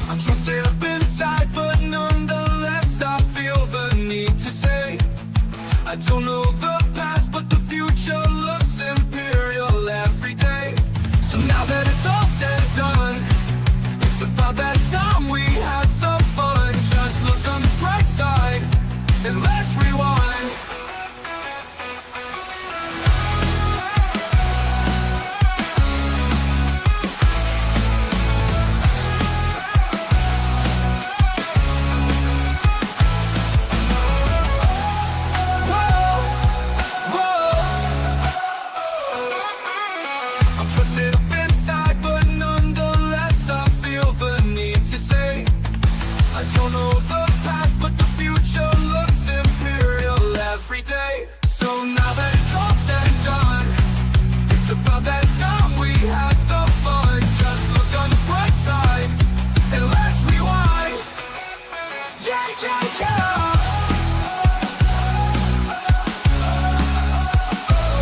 I'm trusted up inside, but nonetheless I feel the need to say I don't know the past, but the future looks imperial every day. So now that it's all said and done, it's about that time we had some fun. Just look on the bright side and let's rewind. I'm trusted up inside, but nonetheless I feel the need to say I don't know the past, but the future looks imperial every day. So now that it's all said and done, it's about that time we had some fun. Just look on the bright side and let's rewind. Yeah, yeah, yeah.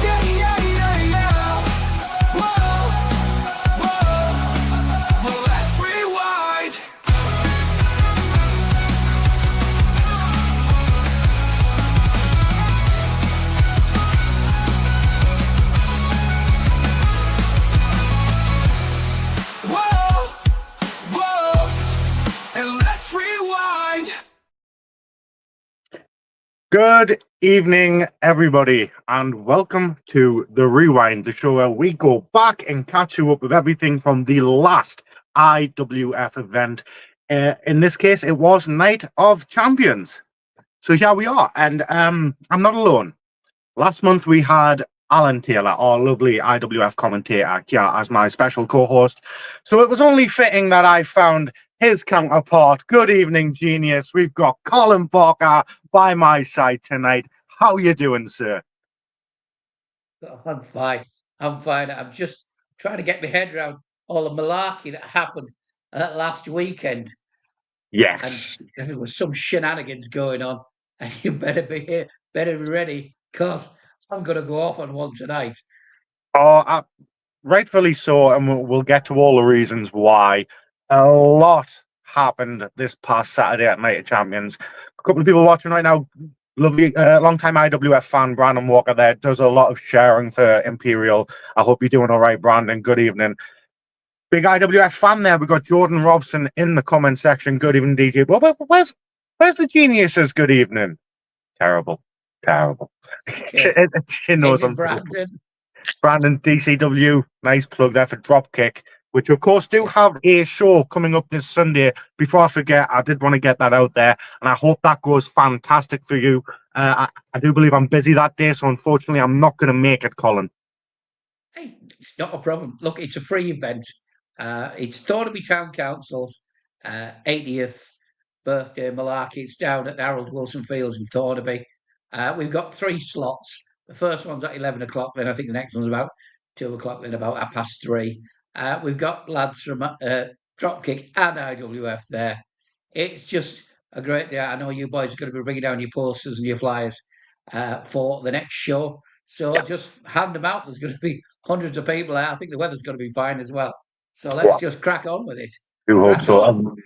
Yeah, yeah, yeah, yeah. Whoa, whoa. Well, let's rewind. Whoa, whoa. And let's rewind. Good evening, everybody, and welcome to The Rewind, the show where we go back and catch you up with everything from the last IWF event. In this case, it was Night of Champions. So here we are, and I'm not alone. Last month, we had Alan Taylor, our lovely IWF commentator, here as my special co-host. So it was only fitting that I found his counterpart. Good evening, genius. We've got Colin Parker by my side tonight. How you doing, sir? Oh, I'm fine. I'm just trying to get my head around all the malarkey that happened last weekend. Yes. And there was some shenanigans going on. And you better be here, better be ready, because I'm going to go off on one tonight. Oh, rightfully so, and we'll get to all the reasons why. A lot happened this past Saturday at Night of Champions. A couple of people watching right now, lovely, long-time IWF fan, Brandon Walker there, does a lot of sharing for Imperial. I hope you're doing all right, Brandon. Good evening. Big IWF fan there. We got Jordan Robson in the comment section. Good evening, DJ. But where's the geniuses? Good evening. Terrible. Okay. She knows I'm Brandon DCW, nice plug there for Dropkick, which of course do have a show coming up this Sunday. Before I forget, I did want to get that out there, and I hope that goes fantastic for you. I do believe I'm busy that day, so unfortunately I'm not going to make it, Colin. Hey, it's not a problem. Look, it's a free event. It's Thornaby Town Council's 80th birthday malarkey. It's down at Harold Wilson Fields in Thornaby. We've got 3 slots. The first one's at 11 o'clock, then I think the next one's about 2 o'clock, then about 3:30. We've got lads from Dropkick and IWF there. It's just a great day. I know you boys are going to be bringing down your posters and your flyers for the next show. So just hand them out. There's going to be hundreds of people there. I think the weather's going to be fine as well. So let's just crack on with it. Do hope so.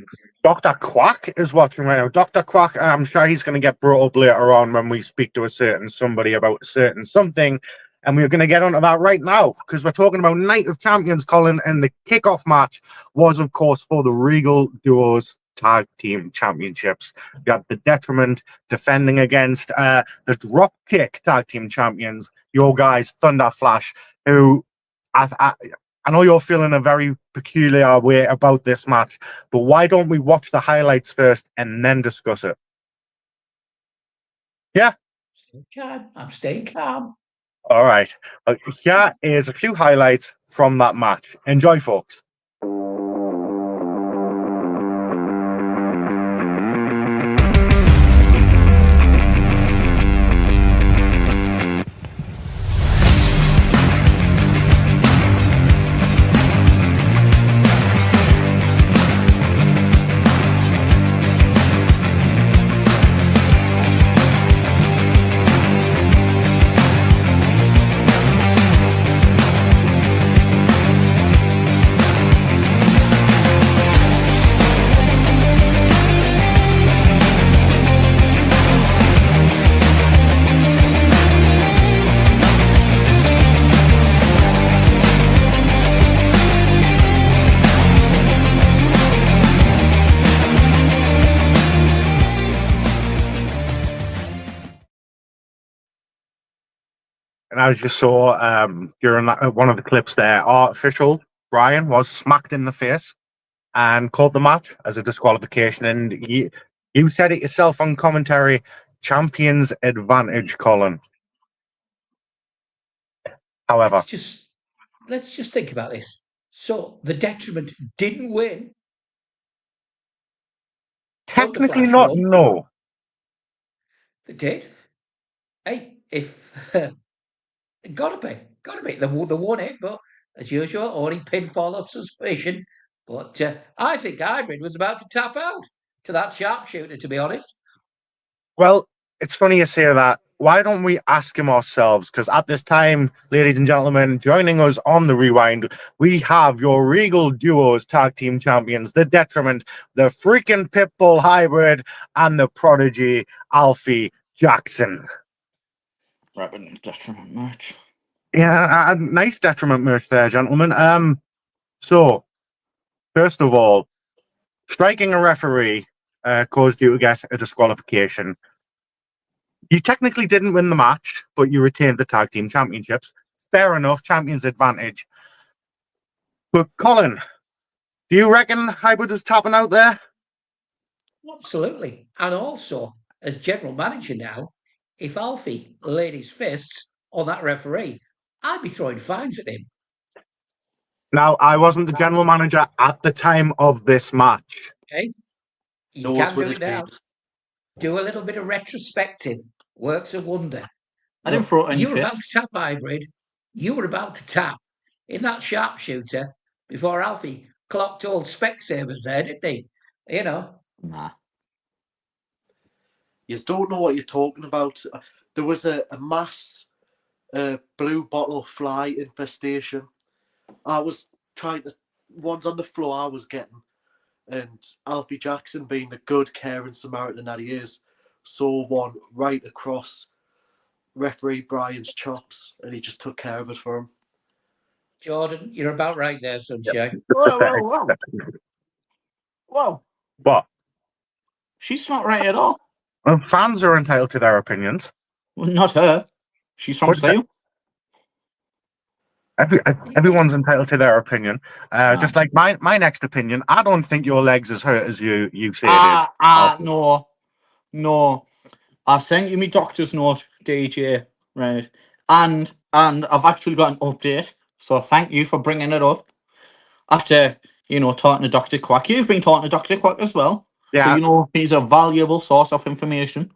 Dr. Quack is watching right now. Dr. Quack, I'm sure he's going to get brought up later on when we speak to a certain somebody about a certain something. And we're going to get onto that right now because we're talking about Night of Champions, Colin. And the kickoff match was, of course, for the Regal Duos Tag Team Championships. You have the Detriment defending against the Dropkick Tag Team Champions, your guys, Thunder Flash, who I know you're feeling a very peculiar way about this match, but why don't we watch the highlights first and then discuss it? Yeah? I'm staying calm. All right. Here is a few highlights from that match. Enjoy, folks. And I just saw during one of the clips there, our official Brian was smacked in the face and called the match as a disqualification. And you said it yourself on commentary: champion's advantage, Colin. However, Let's just think about this. So the detriment didn't win. technically Flash not. won. No. They did. Hey, if gotta be. They won it, but as usual, only pinfall of suspicion. But I think Hybrid was about to tap out to that sharpshooter, to be honest. Well, it's funny you say that. Why don't we ask him ourselves? Because at this time, ladies and gentlemen, joining us on the rewind, we have your Regal Duos Tag Team Champions, the Detriment, the freaking Pitbull Hybrid, and the Prodigy Alfie Jackson. Rapid Detriment match. Yeah, a nice Detriment merch there, gentlemen. So first of all, striking a referee caused you to get a disqualification. You technically didn't win the match, but you retained the tag team championships. Fair enough, champion's advantage. But Colin, do you reckon Hybrid was tapping out there? Absolutely. And also, as general manager now, if Alfie laid his fists on that referee, I'd be throwing fines at him. Now, I wasn't the general manager at the time of this match. Okay? You Those can were do the it now. days. Do a little bit of retrospective. Works a wonder. I didn't throw any You were about to fists. tap Hybrid. You were about to tap in that sharpshooter before Alfie clocked old Specsavers there, didn't he? You know. Nah. You don't know what you're talking about. There was a mass blue bottle fly infestation. I was trying to... Ones on the floor I was getting. And Alfie Jackson, being the good, caring Samaritan that he is, saw one right across referee Brian's chops, and he just took care of it for him. Jordan, you're about right there, sunshine. Whoa. Whoa. What? She's not right at all. Well, fans are entitled to their opinions. Well, not her. She's from What- Sale. Everyone's entitled to their opinion. Just like my next opinion, I don't think your leg's as hurt as you say it is. No. I've sent you my doctor's note, DJ, right? And I've actually got an update. So thank you for bringing it up. After, talking to Dr. Quack. You've been talking to Dr. Quack as well. Yeah. So, he's a valuable source of information.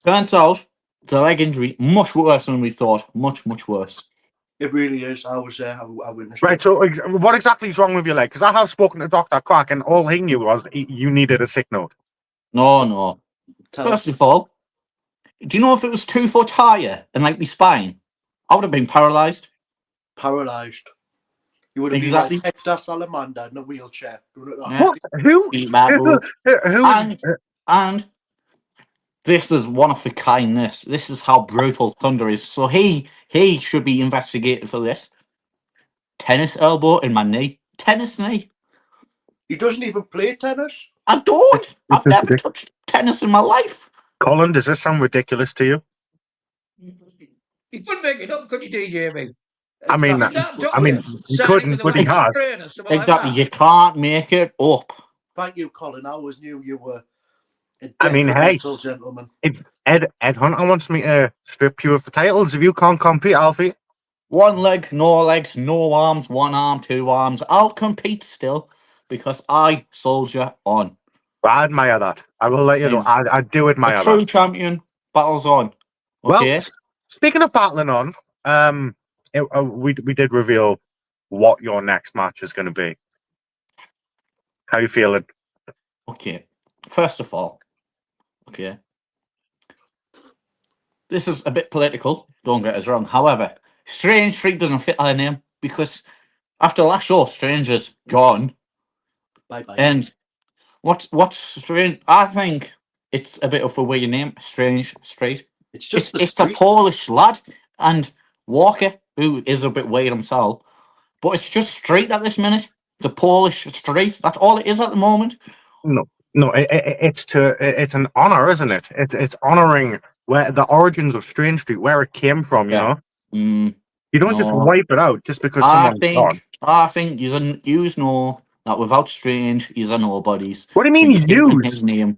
Turns out, the leg injury, much worse than we thought. Much, much worse. It really is. I was there. I witnessed Right, it. so what exactly is wrong with your leg? Because I have spoken to Dr. Quack, and all he knew was you needed a sick note. No. Tell First us. of all, do you know if it was 2 foot higher and like my spine, I would have been paralysed. Paralysed. You would have Exactly. been like Hector Salamander in a wheelchair. Doing it like Yeah. What? Who? Feet battle. Who's? And this is one of a kind. This is how brutal Thunder is. So he should be investigated for this. Tennis elbow in my knee. Tennis knee. He doesn't even play tennis. I don't. I've never touched tennis in my life. Colin, does this sound ridiculous to you? You couldn't make it up, could you, DJ me? I mean, he couldn't, but he has. Exactly. You can't make it up. Thank you, Colin. I always knew you were a I mean, hey. detrimental gentleman. Ed Hunter wants me to strip you of the titles if you can't compete, Alfie. One leg, no legs, no arms, one arm, 2 arms. I'll compete still because I soldier on. I admire that. I will let you know. I do admire A true that. champion battles on. Okay. Well, speaking of battling on, we did reveal what your next match is going to be. How you feeling? Okay. First of all, okay. This is a bit political. Don't get us wrong. However, Strange Street doesn't fit her name because after last show, Strange is gone. Bye-bye. And what's Strange? I think it's a bit of a weird name. Strange Street. It's just It's a Polish lad and Walker, who is a bit weird himself. But it's just Street at this minute. It's a Polish street. That's all it is at the moment. No, it's an honor, isn't it? It's honoring where the origins of Strange Street, where it came from. Yeah. You don't just No. wipe it out just because I someone's gone. think you know that without Strange, he's a nobodies. What do you So mean you're giving use? his name.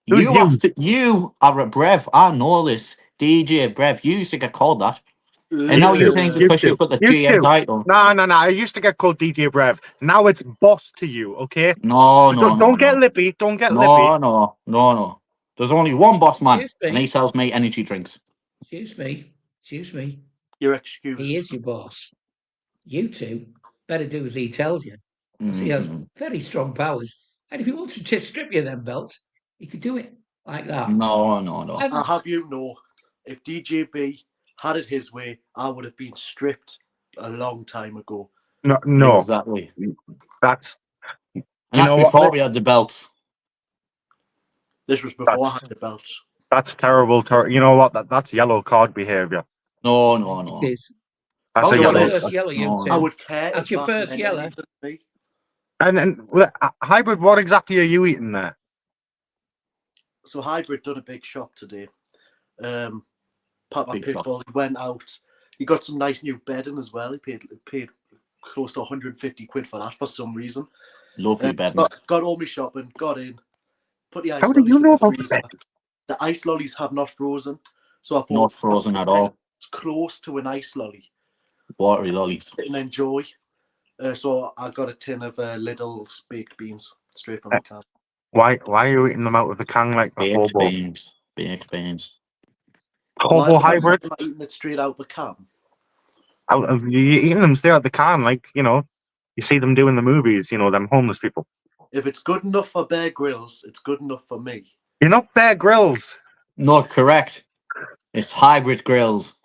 Who's You you? are a Brev. I know this. DJ Brev. You used to get called that. And now Used you to. think Used because to. you've got the Used GM to. title. No. I used to get called DJ Brev. Now it's boss to you, okay? No, no, no, Don't get no. lippy. Don't get lippy. No. There's only one boss man, Excuse me. and he sells me energy drinks. Excuse me. You're He excused. is your boss. You two better do as he tells you. Because he has very strong powers. And if he wants to just strip you of them belts, he could do it like that. No. I'll have you know, if DJB had it his way, I would have been stripped a long time ago. No. Exactly. That's And You that's know what? before we had the belts. This was before I That's- had the belts. that's terrible. You know what? That's yellow card behavior. No. It is. That's Oh, a Your yellow. first yellow, you No. two. I would care That's if your that first meant yellow. anything to me. And hybrid. What exactly are you eating there? So Hybrid done a big shop today. Papa Big shop. Pitbull went out. He got some nice new bedding as well. He paid close to 150 quid for that for some reason. Lovely bed. Got all my shopping, got in, put the ice How do lollies you in know the about the freezer. bed? The ice lollies have not frozen, so I Not bought frozen at all. It's close to an ice lolly. Watery lollies. And enjoy. So I got a tin of Lidl's baked beans straight from the can. Why are you eating them out of the can like a Baked hobo? beans. Baked beans. Hobo Why hybrid? am I eating it straight out the can? You're eating them straight out the can, like you see them do in the movies. Them homeless people. If it's good enough for Bear Grylls, it's good enough for me. You're not Bear Grylls. Not correct. It's hybrid grills.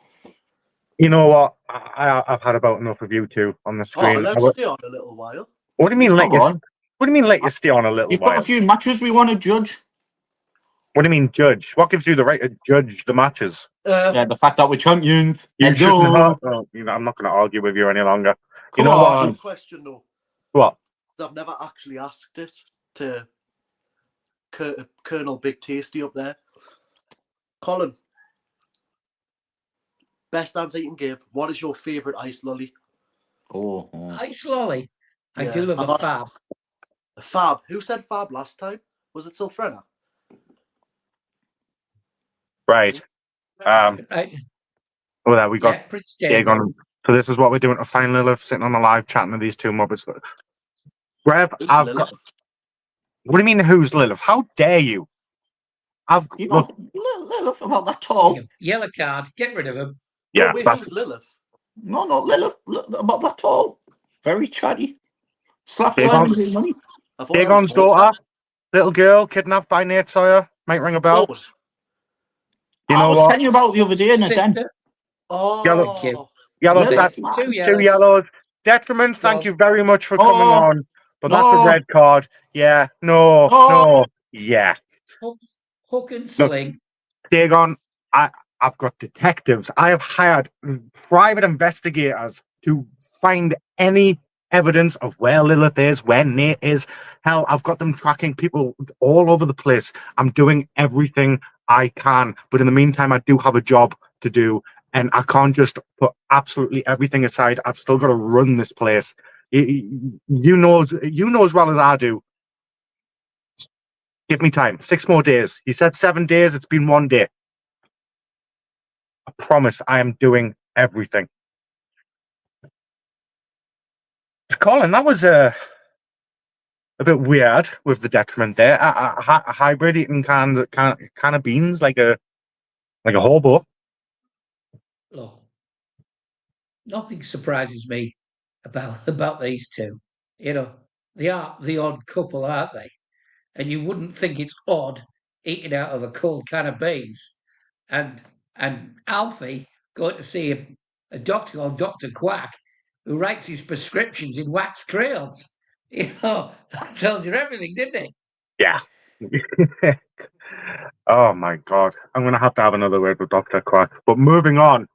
You know what? I've had about enough of you two on the Oh, screen. let's stay on a little while. What do you mean Come let you? on. What do you mean let you stay on a little You've got while? a few matches we want to judge. What do you mean judge? What gives you the right to judge the matches? Yeah, the fact that we're champions. You shouldn't Hello. have. I'm not going to argue with you any longer. Come You know what? on. One question though. What? I've never actually asked it to Colonel Big Tasty up there. Colin, best answer you can give. What is your favourite ice lolly? Oh. Ice lolly. I Yeah, do love I've a asked- fab. Fab. Who said Fab last time? Was it Silfrena? Right. Right. Oh, there we got Yeah, Prince Dagon. Dagon. So this is what we're doing to find Lilith sitting on the live chatting to these two muppets. Rev, Who's I've Lilith? got. What do you mean, who's Lilith? How dare you? You Look. know, Lilith about that tall. Yellow card. Get rid of him. Yeah, No, wait, that's, who's Lilith? No, Lilith about that tall. Very chatty. Slap Dagon's- Simon's money. I thought that was Dagon's daughter, little girl kidnapped by Nate Sawyer. Might ring a bell. Maud. You I know was what? telling you about the other day in the den. Sister. Oh, Yellow. Lilith, That's man. Two two yellows. yellows. Detriment, thank Well, you very much for coming Oh, on. But that's a no. red card. Yeah, no, Oh. no, yeah. Hook and sling. Dagon, I've got detectives. I have hired private investigators to find any evidence of where Lilith is, where Nate is. Hell, I've got them tracking people all over the place. I'm doing everything I can. But in the meantime, I do have a job to do. And I can't just put absolutely everything aside. I've still got to run this place. You know as well as I do. Give me time. 6 more days. You said 7 days. It's been 1 day. I promise I am doing everything. Colin, that was a bit weird with the detriment there. A hybrid eating can of beans like a hobo. Look, nothing surprises me about these two. They are the odd couple, aren't they? And you wouldn't think it's odd eating out of a cold can of beans. And Alfie going to see a doctor called Dr. Quack who writes his prescriptions in wax crayons. That tells you everything, didn't it? Yeah. Oh my God. I'm going to have another word with Dr. Quack. But moving on,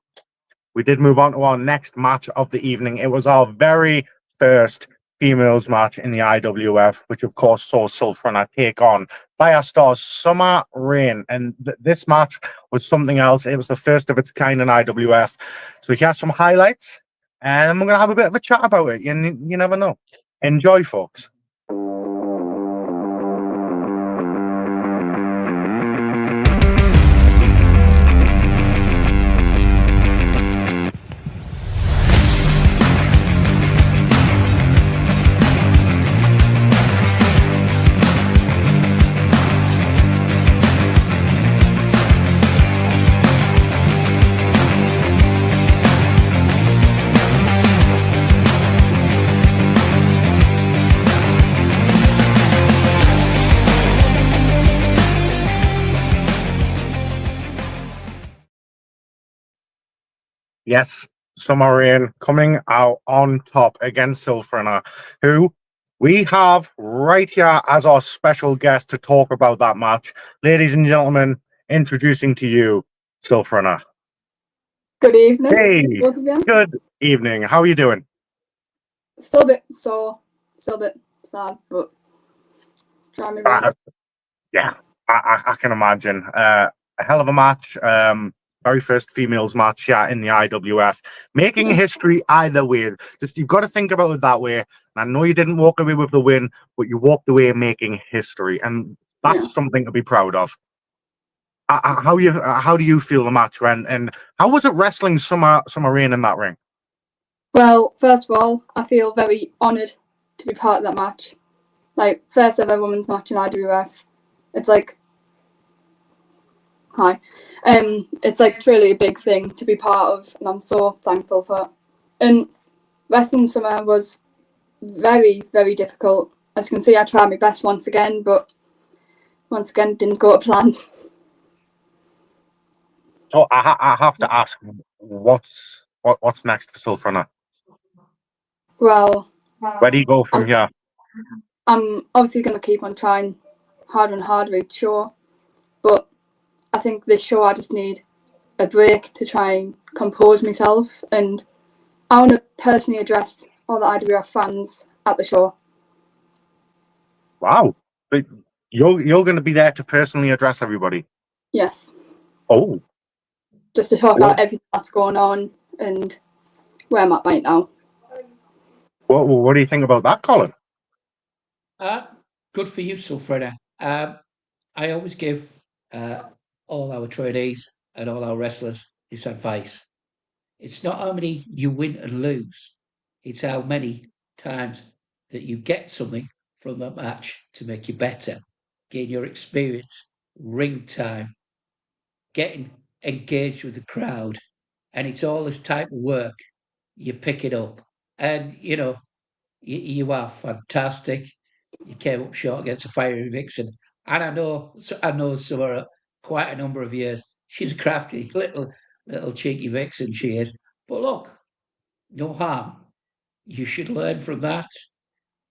we did move on to our next match of the evening. It was our very first females match in the IWF, which of course saw Sulfrana take on Fire Star's Summer Rain. And this match was something else. It was the first of its kind in IWF. So we got some highlights and we're going to have a bit of a chat about it. You never know. Enjoy, folks. Yes, Summer Rain coming out on top against Sulfrana, who we have right here as our special guest to talk about that match. Ladies and gentlemen, introducing to you, Sulfrana. Good evening, Hey, both of you. good evening. How are you doing? Still a bit sore, still a bit sad, but trying my best. Yeah, I can imagine. A hell of a match. Very first females match, yeah, in the IWF, making history either way. Just you've got to think about it that way. And I know you didn't walk away with the win, but you walked away making history, and that's Yeah. something to be proud of. How do you feel the match went, and how was it wrestling Summer Rain in that ring? Well, first of all, I feel very honoured to be part of that match. Like, first ever women's match in IWF. It's like, hi. It's like truly a big thing to be part of, and I'm so thankful for it. And wrestling Summer was very, very difficult. As you can see, I tried my best once again, but once again, didn't go to plan. So I have to ask, what's next for Sulfrana? Well, Where do you go from here? I'm obviously going to keep on trying harder and harder each show, but I think this show I just need a break to try and compose myself, and I want to personally address all the IWF fans at the show. Wow, but you're going to be there to personally address everybody. Yes, Oh, just to talk about everything that's going on and where I'm at right now. what do you think about that, Colin? Good for you, Sulfrana. I always give all our trainees and all our wrestlers this advice. It's not how many you win and lose, it's how many times that you get something from a match to make you better, gain your experience, ring time, getting engaged with the crowd. And it's all this type of work. You pick it up. And, you are fantastic. You came up short against a fiery Vixen. And I know Summer quite a number of years. She's a crafty little cheeky Vixen, she is. But look, no harm. You should learn from that.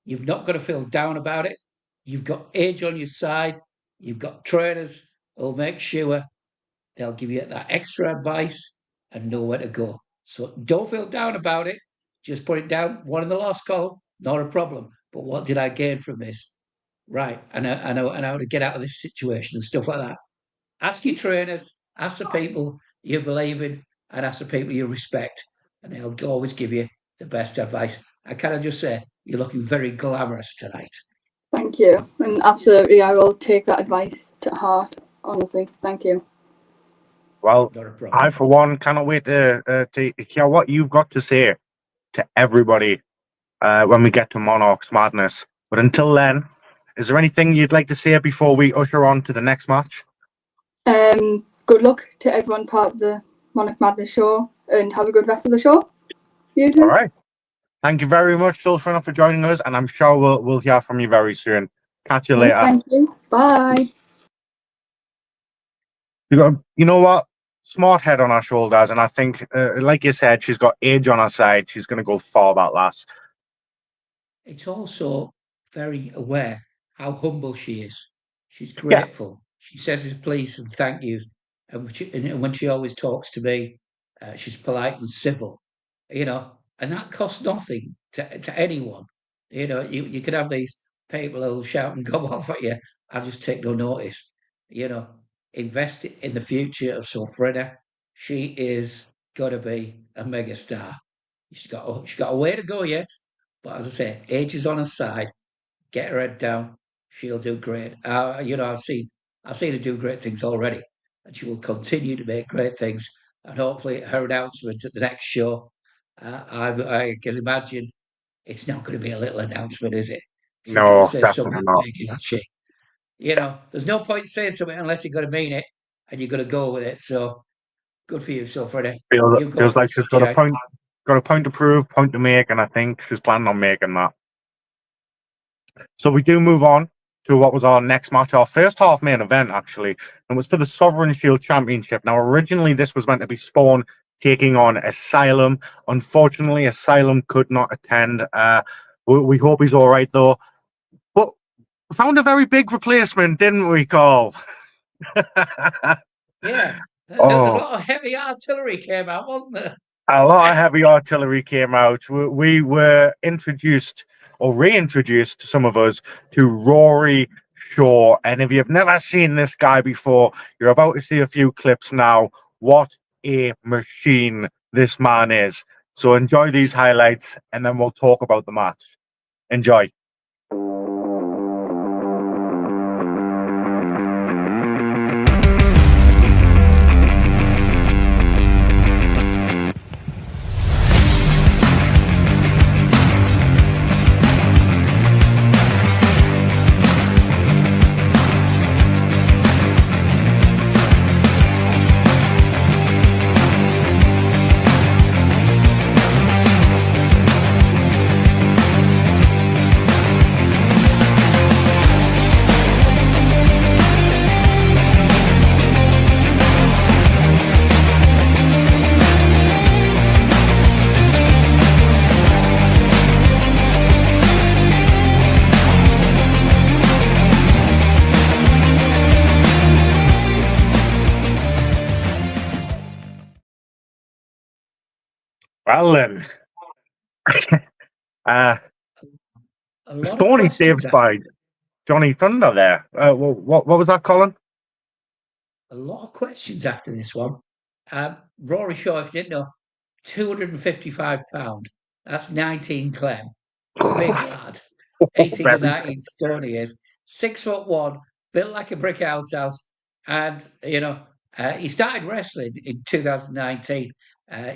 You've not got to feel down about it. You've got age on your side. You've got trainers who'll make sure they'll give you that extra advice and know where to go. So don't feel down about it. Just put it down. One in the lost column, not a problem. But what did I gain from this? Right. I know how to get out of this situation and stuff like that. Ask your trainers, ask the people you believe in, and ask the people you respect. And they'll always give you the best advice. I kind just say, you're looking very glamorous tonight. Thank you. And absolutely, I will take that advice to heart. Honestly, thank you. Well, Not a problem. I, for one, cannot wait to hear what you've got to say to everybody when we get to Monarch's Madness. But until then, is there anything you'd like to say before we usher on to the next match? Good luck to everyone part of the Monarch Madness show, and have a good rest of the show. You too. All right. Thank you very much, Sulfrana, for joining us, and I'm sure we'll hear from you very soon. Catch you later. Thank you. Bye. You know what? Smart head on her shoulders, and I think, like you said, she's got age on her side. She's going to go far, that lass. It's also very aware how humble she is. She's grateful. She says his please and thank yous. And when she always talks to me, she's polite and civil, and that costs nothing to anyone. You could have these people who'll shout and go off at you. I just take no notice. Invest in the future of Sulfrida. She is going to be a megastar. She's got a way to go yet, but as I say, age is on her side. Get her head down. She'll do great. I've seen her do great things already, and she will continue to make great things. And hopefully, her announcement at the next show, I can imagine it's not going to be a little announcement, is it? She's going to No, say definitely something not. big, isn't she? There's no point saying something unless you're going to mean it and you're going to go with it. So good for you, Freddie. You go Feels for like it, she's sunshine. got a point to prove, point to make, and I think she's planning on making that. So we do move on to what was our next match, our first half main event, actually, and it was for the Sovereign Shield Championship. Now, originally, this was meant to be Spawn taking on Asylum. Unfortunately, Asylum could not attend. We hope he's all right, though. But we found a very big replacement, didn't we, Carl? Yeah. There's a Oh, lot of heavy artillery came out, wasn't there? a lot of heavy artillery came out. We were introduced or reintroduced, some of us, to Rory Shaw. And if you've never seen this guy before, you're about to see a few clips now. What a machine this man is. So enjoy these highlights, and then we'll talk about the match. Enjoy. Well then, A lot of Stony questions. saved by Johnny Thunder there. What was that, Colin? A lot of questions after this one. Rory Shaw, if you didn't know, £255. That's 19 clem. Big lad. 18 to 19 stone he is. 6'1", built like a brick outhouse. And, he started wrestling in 2019.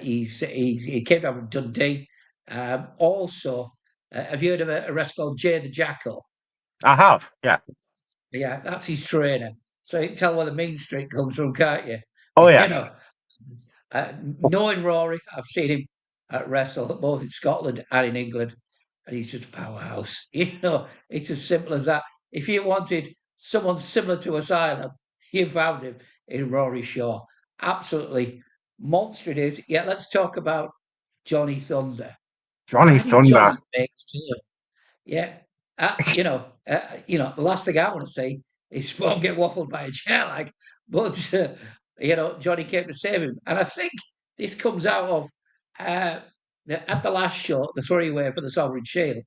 He came down from Dundee. Also, have you heard of a wrestler called Jay the Jackal? I have, yeah. Yeah, that's his trainer. So you can tell where the mean streak comes from, can't you? Oh, You yes. know, knowing Rory, I've seen him wrestle both in Scotland and in England, and he's just a powerhouse. It's as simple as that. If you wanted someone similar to Asylum, you found him in Rory Shaw. Absolutely monster it is. Yeah, let's talk about Johnny Thunder. Johnny Why did Thunder. Johnny make Asylum? Yeah. The last thing I want to see is Spawn get waffled by a chair, but Johnny came to save him. And I think this comes out of at the last show, the three-way for the Sovereign Shield,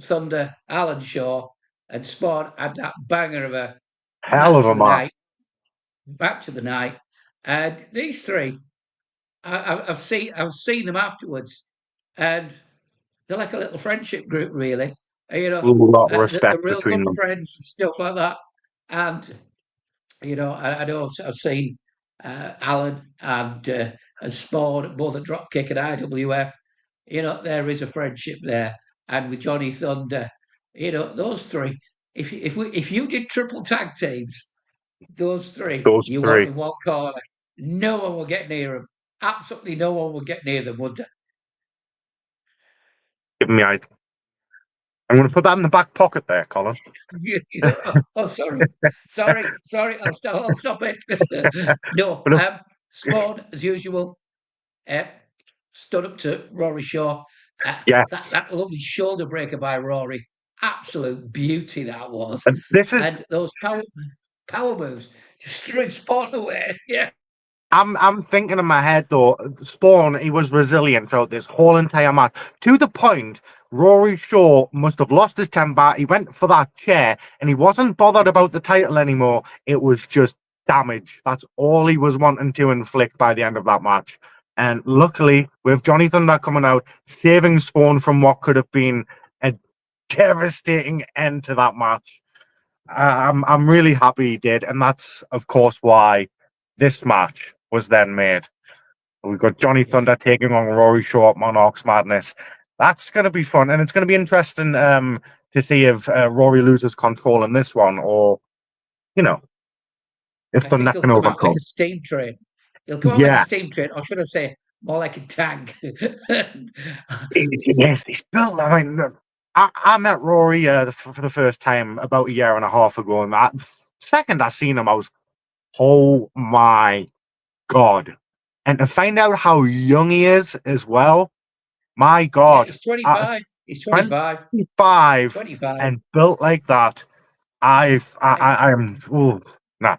Thunder, Alan Shaw, and Spawn had that banger of a Hell of a match. match of the night. And these three, I've seen them afterwards, and they're like a little friendship group, really. A lot of They're respect real between good them. friends and stuff like that. And I know I've seen Alan and Spawn both at Dropkick and IWF. There is a friendship there, and with Johnny Thunder, those three. If you did triple tag teams, those three, Those you want three. in one corner. No one will get near them. Absolutely no one will get near them, would they? Give me I'm going to put that in the back pocket there, Colin. Oh, sorry. I'll stop it. No, Spawn as usual. Stood up to Rory Shaw. Yes. That lovely shoulder breaker by Rory, absolute beauty that was. And this is And those power moves just threw Spawn away. Yeah. I'm thinking in my head though, Spawn, he was resilient throughout this whole entire match. To the point, Rory Shaw must have lost his temper. He went for that chair and he wasn't bothered about the title anymore. It was just damage. That's all he was wanting to inflict by the end of that match. And luckily, with Johnny Thunder coming out, saving Spawn from what could have been a devastating end to that match. I'm really happy he did, and that's of course why this match was then made. We've got Johnny Yeah. Thunder taking on Rory Shaw at Monarchs Madness. That's going to be fun, and it's going to be interesting to see if Rory loses control in this one, or you know, if I think Thunder he'll can come out like a overcome. steam train. He'll come out like a Yeah, steam train, or should I say, more like a tank. yes, he's built. I mean, look, I met Rory for the first time about a year and a half ago, and that second I seen him, I was, oh my God. And to find out how young he is as well, my Yeah, God, he's at 25. He's 25. 25 25. and built like that, I'm, ooh, nah.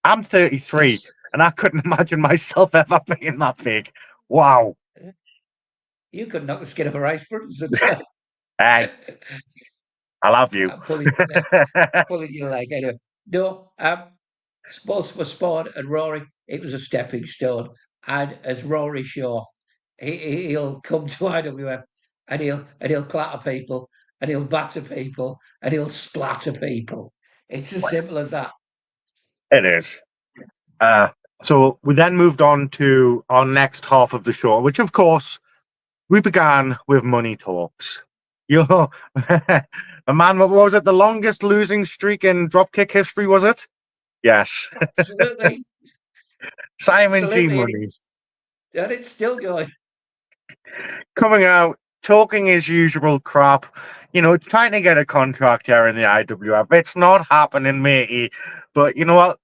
I'm 33 It's and I couldn't imagine myself ever being that big. Wow. you could knock the skin off a rice person. Hey, I love you. I'm pulling your leg. Anyway, no, sports for sport and Rory, it was a stepping stone. And as Rory Shaw, he'll come to IWF and he'll clatter people and he'll batter people and he'll splatter people. It's as simple as that. It is. Uh, so we then moved on to our next half of the show, which of course we began with money talks. You know, a man, what was it? The longest losing streak in dropkick history, was it? Yes. Absolutely, Simon G. absolutely, Money and it's still going. coming out, talking his usual crap, trying to get a contract here in the IWF. It's not happening, matey. But you know what?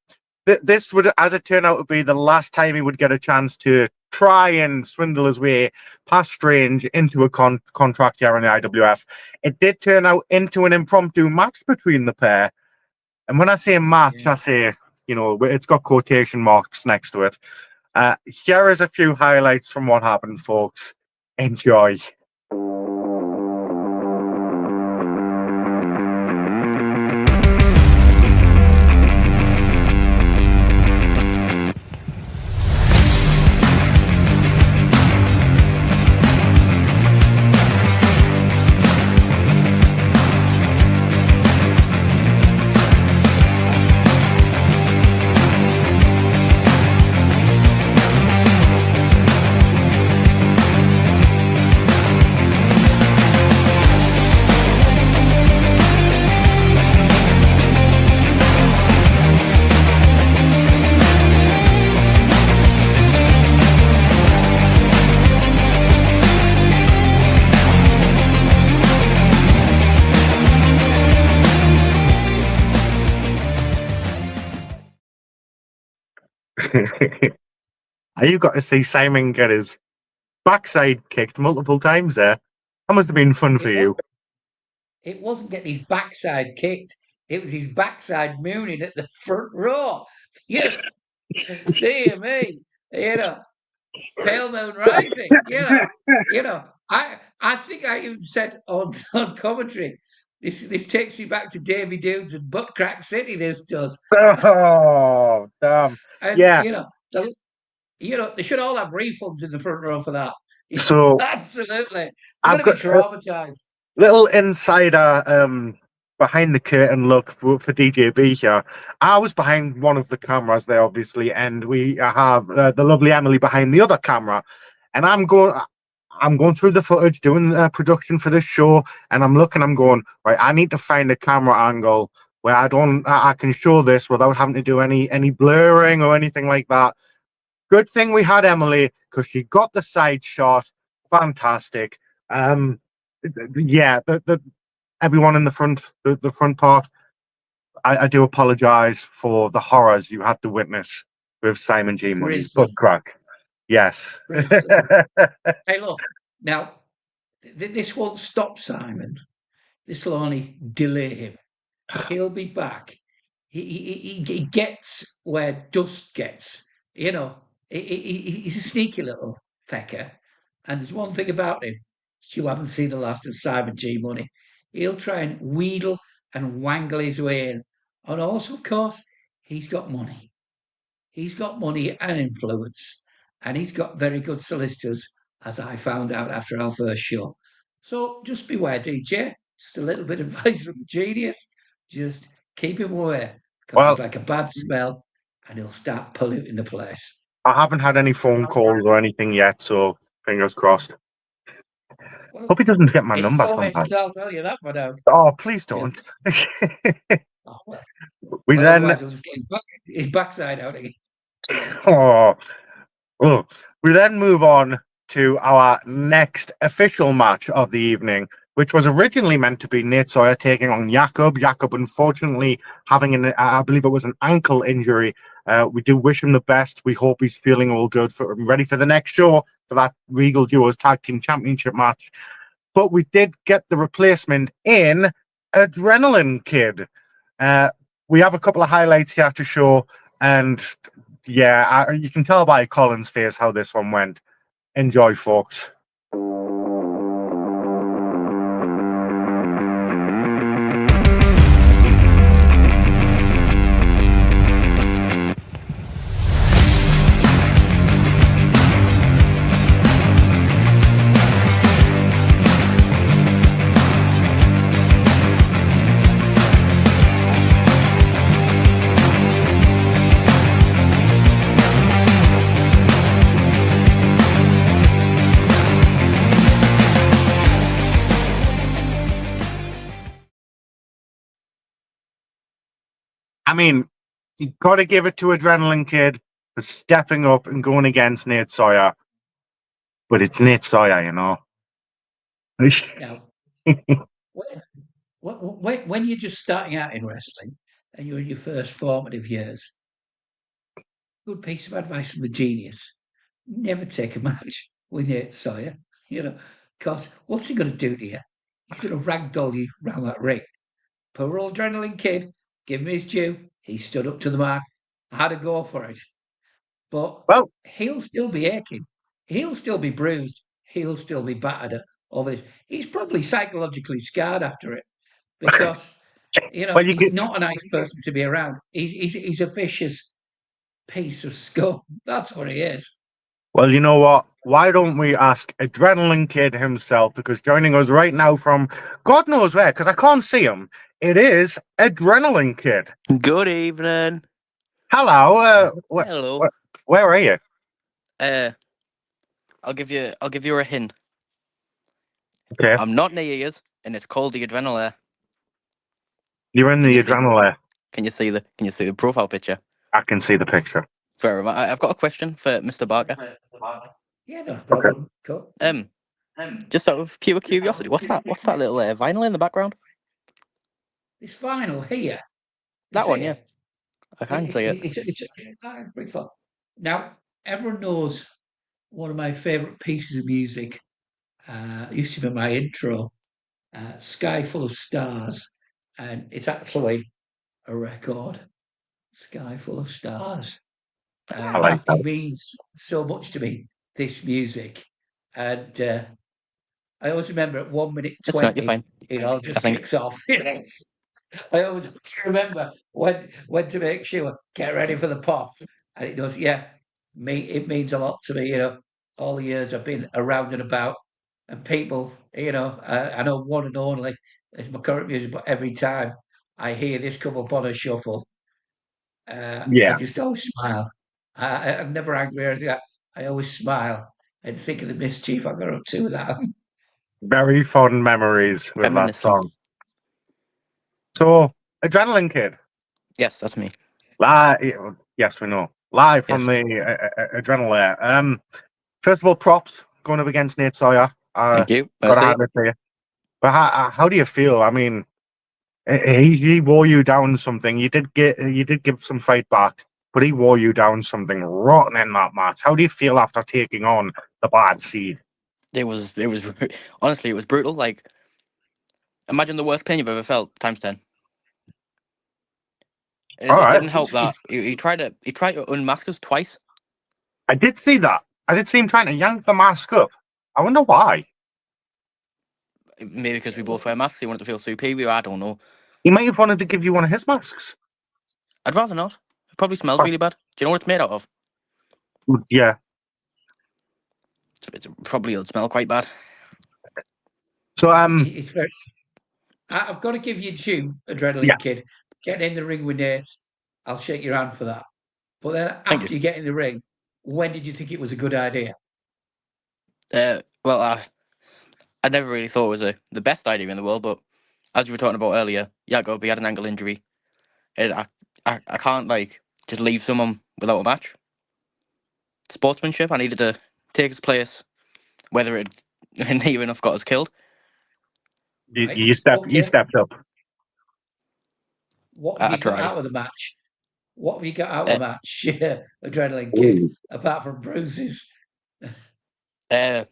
This would, as it turned out to be, the last time he would get a chance to try and swindle his way past Strange into a contract here in the IWF. It did turn out into an impromptu match between the pair. And when I say match, Yeah. I say, it's got quotation marks next to it. Here is a few highlights from what happened, folks. Enjoy. You got to see Simon get his backside kicked multiple times there. That must have been fun for It you. wasn't getting his backside kicked. It was his backside mooning at the front row. You know, dear me, you know, pale moon rising. I think I even said on on commentary. This takes me back to Davy Dunes and Butt Crack City. This does, Oh, damn. and Yeah. they should all have refunds in the front row for that. So Absolutely, they're I've going to be got traumatized. little insider behind the curtain look for DJB here. I was behind one of the cameras there, obviously, and we have the lovely Emily behind the other camera. And I'm going through the footage, doing production for this show, and I'm going, right, I need to find a camera angle where I can show this without having to do any blurring or anything like that. Good thing we had Emily because she got the side shot. Fantastic. Um, yeah, the everyone in the front part. I do apologize for the horrors you had to witness with Simon G. Money's butt Grissom, crack. Yes. grissom. Hey, look, now this won't stop Simon. This will only delay him. He'll be back. He gets where dust gets. You know, He's a sneaky little fecker. And there's one thing about him. You haven't seen the last of Simon G. Money. He'll try and wheedle and wangle his way in. And also, of course, he's got money. He's got money and influence. And he's got very good solicitors, as I found out after our first show. So just beware, DJ. Just a little bit of advice from the genius. Just keep him aware, because Well, he's like a bad smell and he'll start polluting the place. I haven't had any phone calls or anything yet, so fingers crossed. Well, Hope he doesn't get my it's number tormented, sometime. I'll tell you that one out. Oh, please don't. Just, oh, well, We well, then, otherwise he'll just get his backside out again. oh, oh, we then move on to our next official match of the evening, which was originally meant to be Nate Sawyer taking on Jakob. Jakob, unfortunately, having I believe it was an ankle injury. We do wish him the best. We hope he's feeling all good, ready for the next show for that Regal Duos Tag Team Championship match. But we did get the replacement in Adrenaline Kid. We have a couple of highlights here to show, and yeah, you can tell by Colin's face how this one went. Enjoy, folks. I mean, you got to give it to Adrenaline Kid for stepping up and going against Nate Sawyer. But it's Nate Sawyer, you know. Now, when you're just starting out in wrestling and you're in your first formative years, good piece of advice from the genius: never take a match with Nate Sawyer. Because what's he going to do to you? He's going to ragdoll you round that ring. Poor old Adrenaline Kid, give him his due. He stood up to the mark, had a go for it. But Well, he'll still be aching. He'll still be bruised. He'll still be battered over this. He's probably psychologically scarred after it because, well, you he's get. not a nice person to be around. He's a vicious piece of scum. That's what he is. Well, you know what? Why don't we ask Adrenaline Kid himself? Because joining us right now from God knows where, because I can't see him. It is Adrenaline Kid. Good evening. Hello. Hello. Where are you? I'll give you a hint. Okay, I'm not near you, and it's called the Adrenaline. you're in the Adrenaline. Can you see the profile picture? I can see the picture. Swear, I've got a question for Mr. Barker. Yeah, no problem. Cool. Just out of pure curiosity, what's that little vinyl in the background? This vinyl here. That you one, see yeah. it? I can see it. It's pretty fun. Now, everyone knows one of my favourite pieces of music. Used to be my intro, Sky Full of Stars. And it's actually a record, Sky Full of Stars. I like that. It means so much to me, this music. And I always remember at 1 minute It's not. You're 20, fine. it all I just think. kicks off. I always remember when to make sure, get ready for the pop. And it does, yeah. It means a lot to me, all the years I've been around and about. And people, I know one and only is my current music, but every time I hear this come up on a shuffle, I Yeah, just always smile. I'm never angry or anything. I always smile and think of the mischief I got up to with that. very fond memories with that Reminiscent. song. So, Adrenaline Kid. Yes, that's me. Live, yes, we know. Live from Yes. the Adrenaline. First of all, props going up against Nate Sawyer. Thank you. Gotta Mercy. hand it to you. But how do you feel? I mean, he wore you down something. You did give some fight back, but he wore you down something rotten in that match. How do you feel after taking on the bad seed? It was honestly, it was brutal. Like, imagine the worst pain you've ever felt times 10. All It right. didn't help that he tried to unmask us twice. I did see that. I did see him trying to yank the mask up. I wonder why. Maybe because we both wear masks, he wanted to feel superior. I don't know. He might have wanted to give you one of his masks. I'd rather not. It probably smells really bad. Do you know what it's made out of? Yeah. It's probably it'll smell quite bad. So It's very. I've got to give you due, Adrenaline Yeah. Kid. Getting in the ring with Nate, I'll shake your hand for that. But then Thank after you. you get in the ring, when did you think it was a good idea? Well, I never really thought it was the best idea in the world, but as you were talking about earlier, Jakob, he had an ankle injury. And I can't like just leave someone without a match. Sportsmanship. I needed to take his place, whether it near enough got us killed. Right? you Okay. stepped up. What have I you got tried. out of the match? What have you got out of Uh, the match, Adrenaline Kid, Ooh. apart from bruises? uh,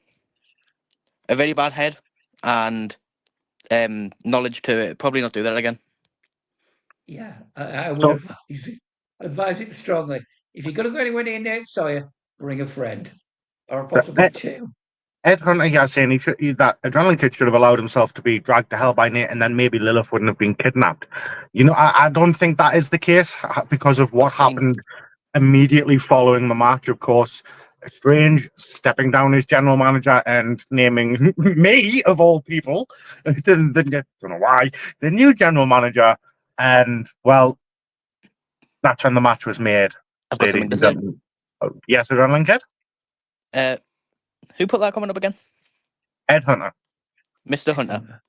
a very bad head and knowledge to probably not do that again. Yeah, I would So advise it strongly. If you're going to go anywhere near Nate Sawyer, bring a friend or possibly two. Ed Hunter, yeah, saying that Adrenaline Kid should have allowed himself to be dragged to hell by Nate, and then maybe Lilith wouldn't have been kidnapped. You know, I don't think that is the case because of what I mean, happened immediately following the match. Of course, Strange stepping down as general manager and naming me, of all people, don't know why, the new general manager. And, well, that's when the match was made, I've got ladies something to and say. gentlemen. Oh, yes, Adrenaline Kid? Who put that comment up again? Ed Hunter. Mr. Hunter.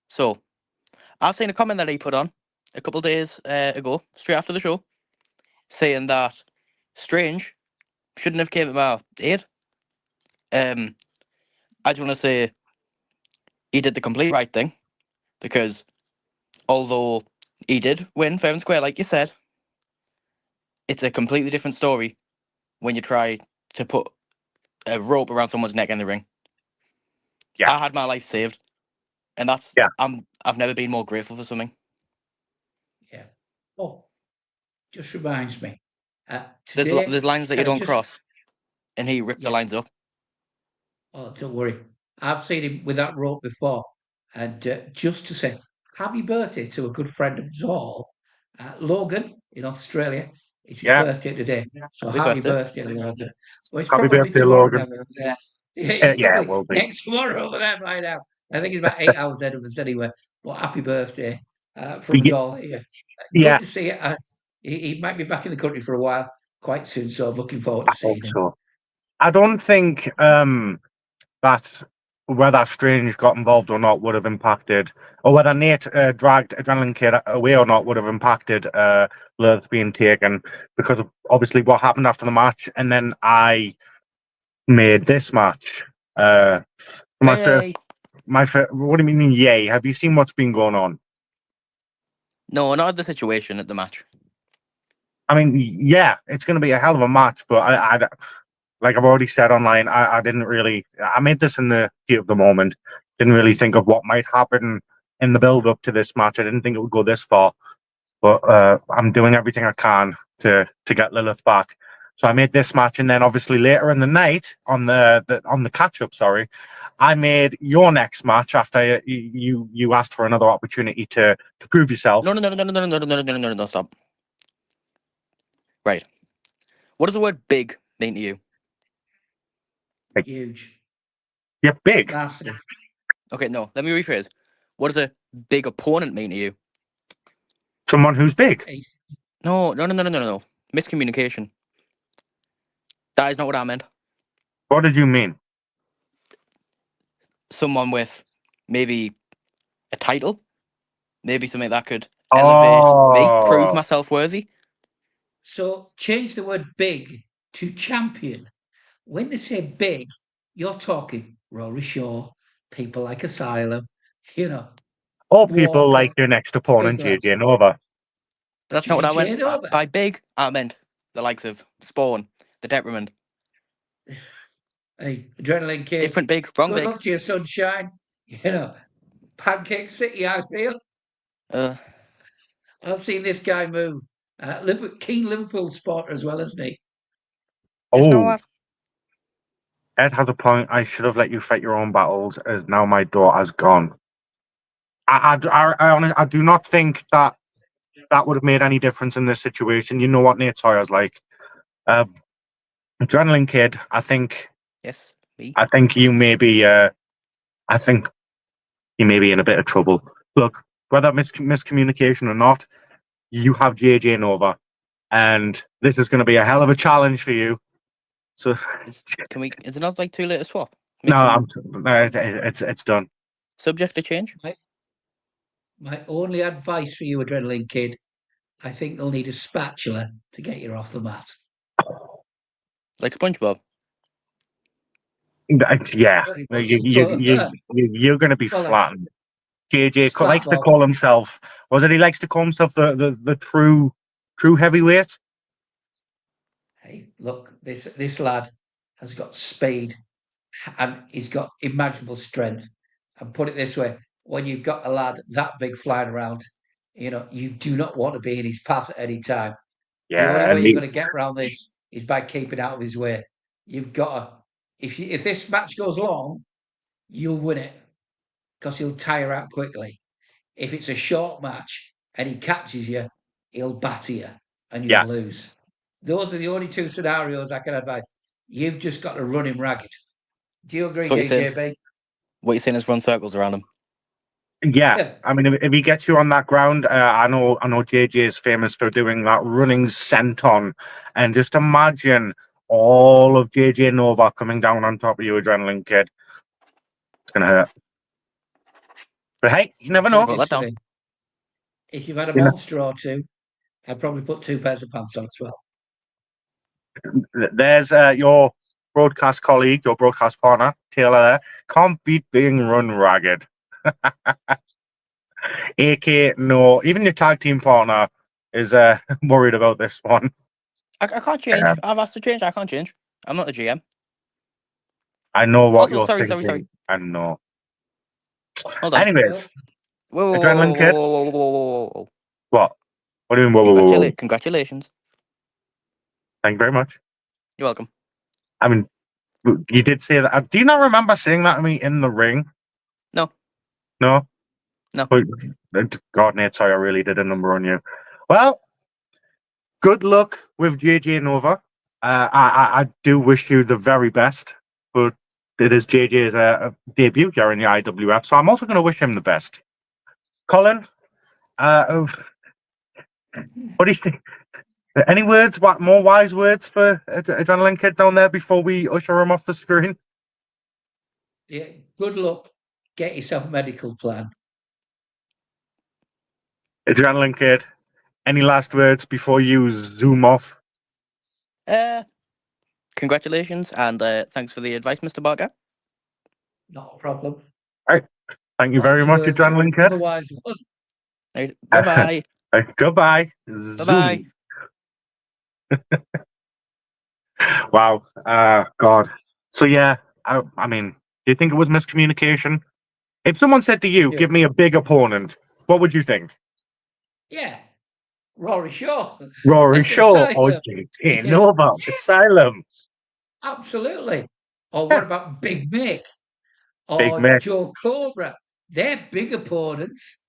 So, I've seen a comment that he put on a couple of days ago, straight after the show, saying that Strange shouldn't have came at my aid. I just want to say he did the complete right thing, because although he did win fair and square, like you said, it's a completely different story when you try to put a rope around someone's neck in the ring. Yeah. I had my life saved, and that's Yeah. I've never been more grateful for something. Yeah. Oh, just reminds me. There's Today, lines that you can I don't just? cross, and he ripped the Yeah. lines up. Oh, don't worry. I've seen him with that rope before. And just to say happy birthday to a good friend of us all, Logan in Australia. It's his Yeah. birthday today. So Happy happy birthday. birthday, Logan. Well, it's Happy probably birthday, tomorrow now Logan. over there. Yeah, it's Yeah, it probably will be. tomorrow over there by now. I think it's about 8 hours ahead of us anyway. But happy birthday from us Yeah, all here. yeah, Good to see you. He might be back in the country for a while quite soon. So looking forward I to hope seeing him. so. I don't think that whether Strange got involved or not would have impacted, or whether Nate dragged Adrenaline Kid away or not would have impacted Lilith being taken, because of obviously what happened after the match, and then I made this match. My first, Hey. What do you mean? Yay! Have you seen what's been going on? No, not the situation at the match. I mean, yeah, it's going to be a hell of a match, but like I've already said online, I didn't really. I made this in the heat of the moment. Didn't really think of what might happen in the build up to this match. I didn't think it would go this far, but I'm doing everything I can to get Lilith back. So I made this match, and then obviously later in the night on the catch up, sorry, I made your next match after you asked for another opportunity to prove yourself. No, stop. Right. What does the word big mean to you? Huge. Yeah, big. Massive. Okay, no, let me rephrase. What does a big opponent mean to you? Someone who's big. No. Miscommunication. That is not what I meant. What did you mean? Someone with maybe a title, maybe something that could elevate me, prove Oh, myself worthy. So change the word big to champion. When they say big, you're talking Rory Shaw, people like Asylum, or people Walker, like your next opponent, big lads. JJ Nova. But that's not what I JJ went Nova. by big. I meant the likes of Spawn, the Detriment. Hey, Adrenaline Kid, Different big, wrong good big. luck to you, sunshine. Pancake City, I feel. I've seen this guy move. Keen Liverpool spotter as well, isn't he? You know Oh, what? Ed has a point. I should have let you fight your own battles, as now my daughter's gone. I do not think that would have made any difference in this situation. You know what Nate Sawyer's like. Adrenaline Kid, Yes, me. I think you may be I think you may be in a bit of trouble. Look, whether miscommunication or not, you have JJ Nova, and this is going to be a hell of a challenge for you. So Is it not like too late to swap? no, it's done. Subject to change. My only advice for you, Adrenaline Kid, I think they'll need a spatula to get you off the mat. Like SpongeBob. Yeah, Very much so. you're going to be Well, flattened. JJ slap likes to ball. call himself. Was it he likes to call himself the true heavyweight? Hey, look, this lad has got speed and he's got imaginable strength. And put it this way, when you've got a lad that big flying around, you do not want to be in his path at any time. The only Yeah, way and you're going to get around this is by keeping out of his way. You've got to, if this match goes long, you'll win it because he'll tire out quickly. If it's a short match and he catches you, he'll batter you and you'll yeah. lose. Those are the only two scenarios I can advise. You've just got to run him ragged. Do you agree, So what you're saying- DJB? What you're saying is run circles around him. Yeah, I mean, if he gets you on that ground, I know JJ is famous for doing that running senton, and just imagine all of JJ Nova coming down on top of you, Adrenaline Kid. It's gonna hurt. But hey, you never know. Put that down. If you've had a monster or two, I'd probably put 2 pairs of pants on as well. There's your broadcast colleague, your broadcast partner, Taylor there. Can't beat being run ragged. AK, no. Even your tag team partner is worried about this one. I can't change. I've asked to change. I can't change. I'm not the GM. I know what Also, you're sorry. thinking. I know. Hold on. Anyways, Whoa, Adrenaline Kid? whoa. what? What do you mean? Whoa, whoa, whoa. Congratulations. Thank you very much. You're welcome. I mean, you did say that. Do you not remember saying that to me in the ring? No. No? No. God, Nate, sorry, I really did a number on you. Well, good luck with JJ Nova. I do wish you the very best, but it is JJ's debut here in the IWF, so I'm also going to wish him the best. Colin, what do you think? Any words, more wise words for Adrenaline Kid down there before we usher him off the screen? Yeah, good luck. Get yourself a medical plan. Adrenaline Kid, any last words before you zoom off? Congratulations and thanks for the advice, Mr. Barker. Not a problem. Thank you very much, Adrenaline Kid. Otherwise, Right, bye-bye. Goodbye. Bye-bye. Wow. God. So yeah, I mean, do you think it was miscommunication? If someone said to you, "Give me a big opponent," what would you think? yeah, Rory Shaw. Rory Shaw or Asylum. JJ Nova? Asylum. Absolutely. Or what about Big Mick? Or Big Mick. Joe Cobra? They're big opponents.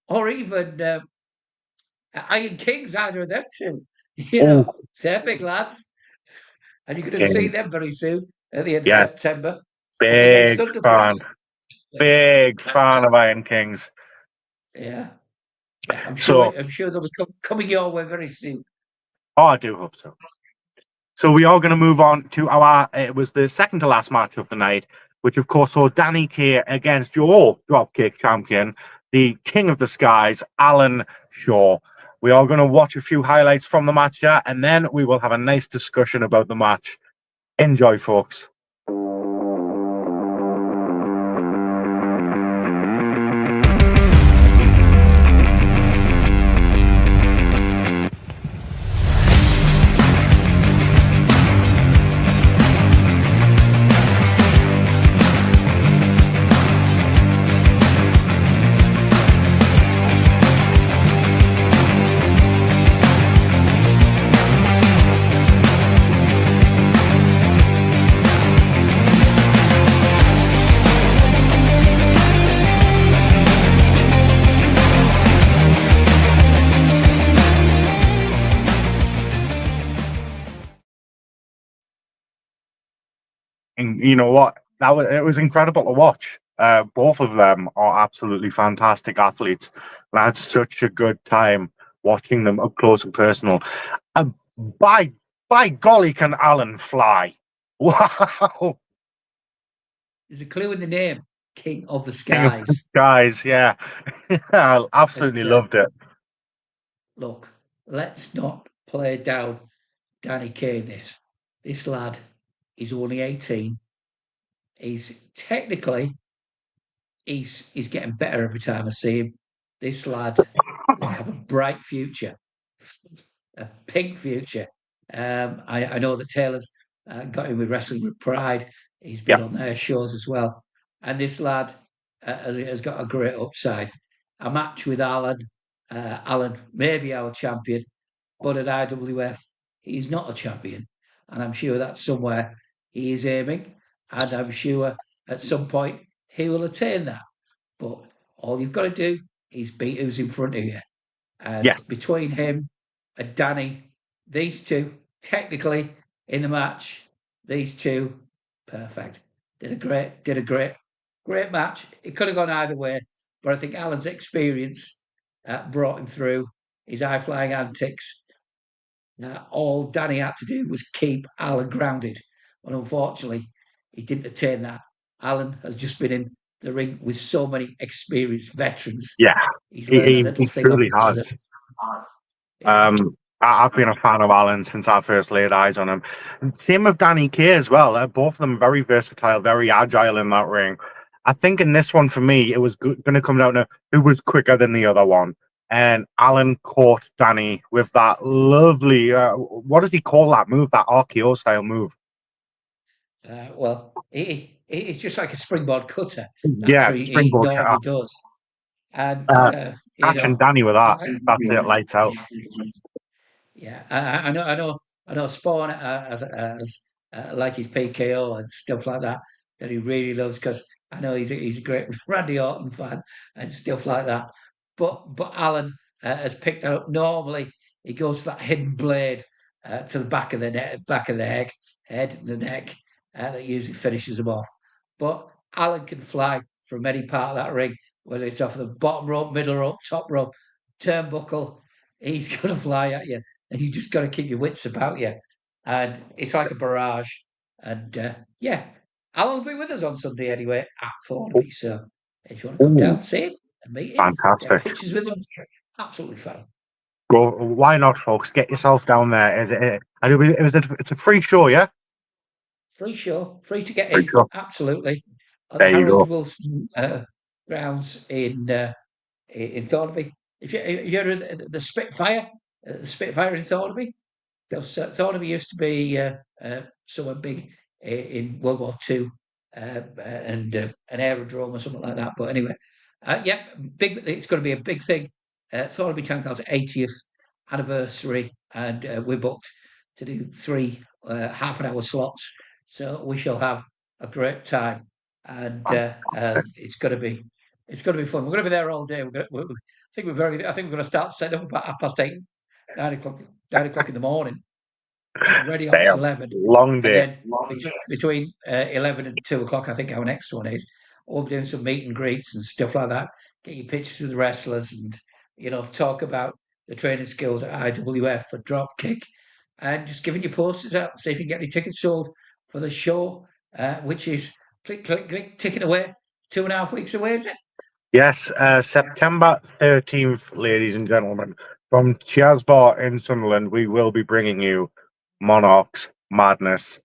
Or even Iron Kings, either of them two. They're big lads. And you're going to see them very soon at the end of September. Big fan. Big fan of Iron Kings. Yeah. I'm sure they'll be coming your way very soon. Oh, I do hope so. So we are going to move on to it was the second to last match of the night, which of course saw Danny Kaye against your Dropkick champion, the King of the Skies, Alan Shaw. We are going to watch a few highlights from the match, and then we will have a nice discussion about the match. Enjoy, folks. And you know what? It was incredible to watch. Both of them are absolutely fantastic athletes, and I had such a good time watching them up close and personal. And by golly, can Alan fly? Wow, There's a clue in the name, King of the King of the Skies. skies, yeah, I absolutely And loved it. look, let's not play down Danny Kane. This lad is only 18. He's technically he's getting better every time I see him. This lad will have a bright future, a pink future. I know that Taylor's got him with Wrestling with Pride. He's been Yep. on their shows as well. And this lad has got a great upside. A match with Alan. Alan may be our champion, but at IWF, he's not a champion. And I'm sure that's somewhere he is aiming. And I'm sure at some point he will attain that. But all you've got to do is beat who's in front of you. And Yes. between him and Danny, these two, technically in the match, these two, perfect. Did a great match. It could have gone either way, but I think Alan's experience brought him through. His high flying antics. All Danny had to do was keep Alan grounded, and unfortunately, he didn't attain that. Alan has just been in the ring with so many experienced veterans. Yeah, He's learned a little he thing off truly each has. other. Yeah. I've been a fan of Alan since I first laid eyes on him. Same with Danny Kay as well. Both of them very versatile, very agile in that ring. I think in this one for me, it was going to come down to who was quicker than the other one. And Alan caught Danny with that lovely, what does he call that move? That RKO style move. Well, it's just like a springboard cutter. That's Yeah, what he springboard normally cutter. does. And, Catching Danny with that. That's it, lights out. yeah, I know Spawn as like his PKO and stuff like that he really loves because I know he's a great Randy Orton fan and stuff like that. But Alan has picked that up. Normally he goes for that hidden blade to the back of the head, and the neck that usually finishes him off. But Alan can fly from any part of that ring, whether it's off the bottom rope, middle rope, top rope, turnbuckle. He's going to fly at you, and you just got to keep your wits about you. And it's like a barrage. And yeah, Alan will be with us on Sunday anyway at Thornaby. So if you want to come down, Ooh, see him and meet him, get fantastic. pictures with him, absolutely fun. Go, why not, folks? Get yourself down there. It's a free show, yeah? Free show, free to get Free in, show. absolutely. At the There you Harold go. Wilson grounds in Thornaby. If you heard of the Spitfire in Thornaby, because Thornaby used to be somewhere big in World War II and an aerodrome or something like that. But anyway, yeah, big. It's going to be a big thing. Thornaby Town Council's 80th anniversary, and we're booked to do 3 half-an-hour slots. So we shall have a great time, and Fantastic. it's going to be fun. We're going to be there all day. I think we're going to start setting up about 8:30, 9 o'clock in the morning, ready off at Damn. 11. Long And day. then between 11 and 2 o'clock, I think our next one is, we'll be doing some meet and greets and stuff like that. Get your pictures with the wrestlers and, talk about the training skills at IWF for Dropkick and just giving your posters out, see if you can get any tickets sold for the show, which is click, ticking away, 2.5 weeks away, is it? Yes, September 13th, ladies and gentlemen, from Chasbar in Sunderland, we will be bringing you Monarchs Madness.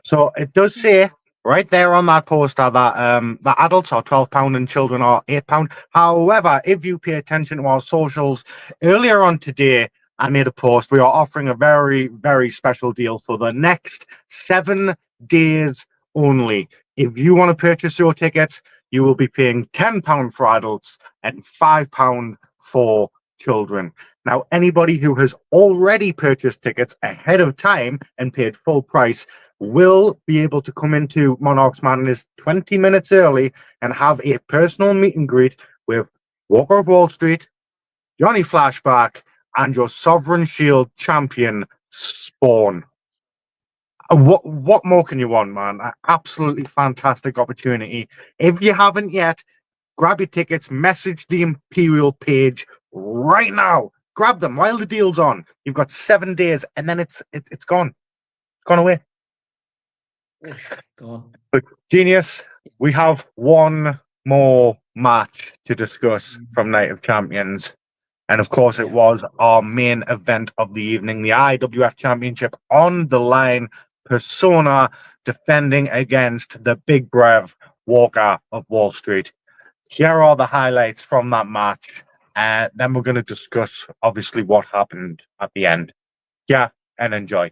So it does say right there on that poster that adults are £12 and children are £8. However, if you pay attention to our socials, earlier on today, I made a post. We are offering a very, very special deal for the next 7 days only. If you want to purchase your tickets, you will be paying £10 for adults and £5 for children. Now, anybody who has already purchased tickets ahead of time and paid full price will be able to come into Monarchs Madness 20 minutes early and have a personal meet and greet with Walker of Wall Street, Johnny Flashback, and your Sovereign Shield champion, Spawn. What more can you want, man? Absolutely fantastic opportunity. If you haven't yet, grab your tickets, message the Imperial page right now. Grab them while the deal's on. You've got 7 days, and then it's gone. It's gone away. Oof, gone. But Genius, we have one more match to discuss from Night of Champions. And of course, it was our main event of the evening, the IWF Championship on the line. Persona defending against the big brave Walker of Wall Street. Here are the highlights from that match. Then we're going to discuss, obviously, what happened at the end. Yeah, and enjoy.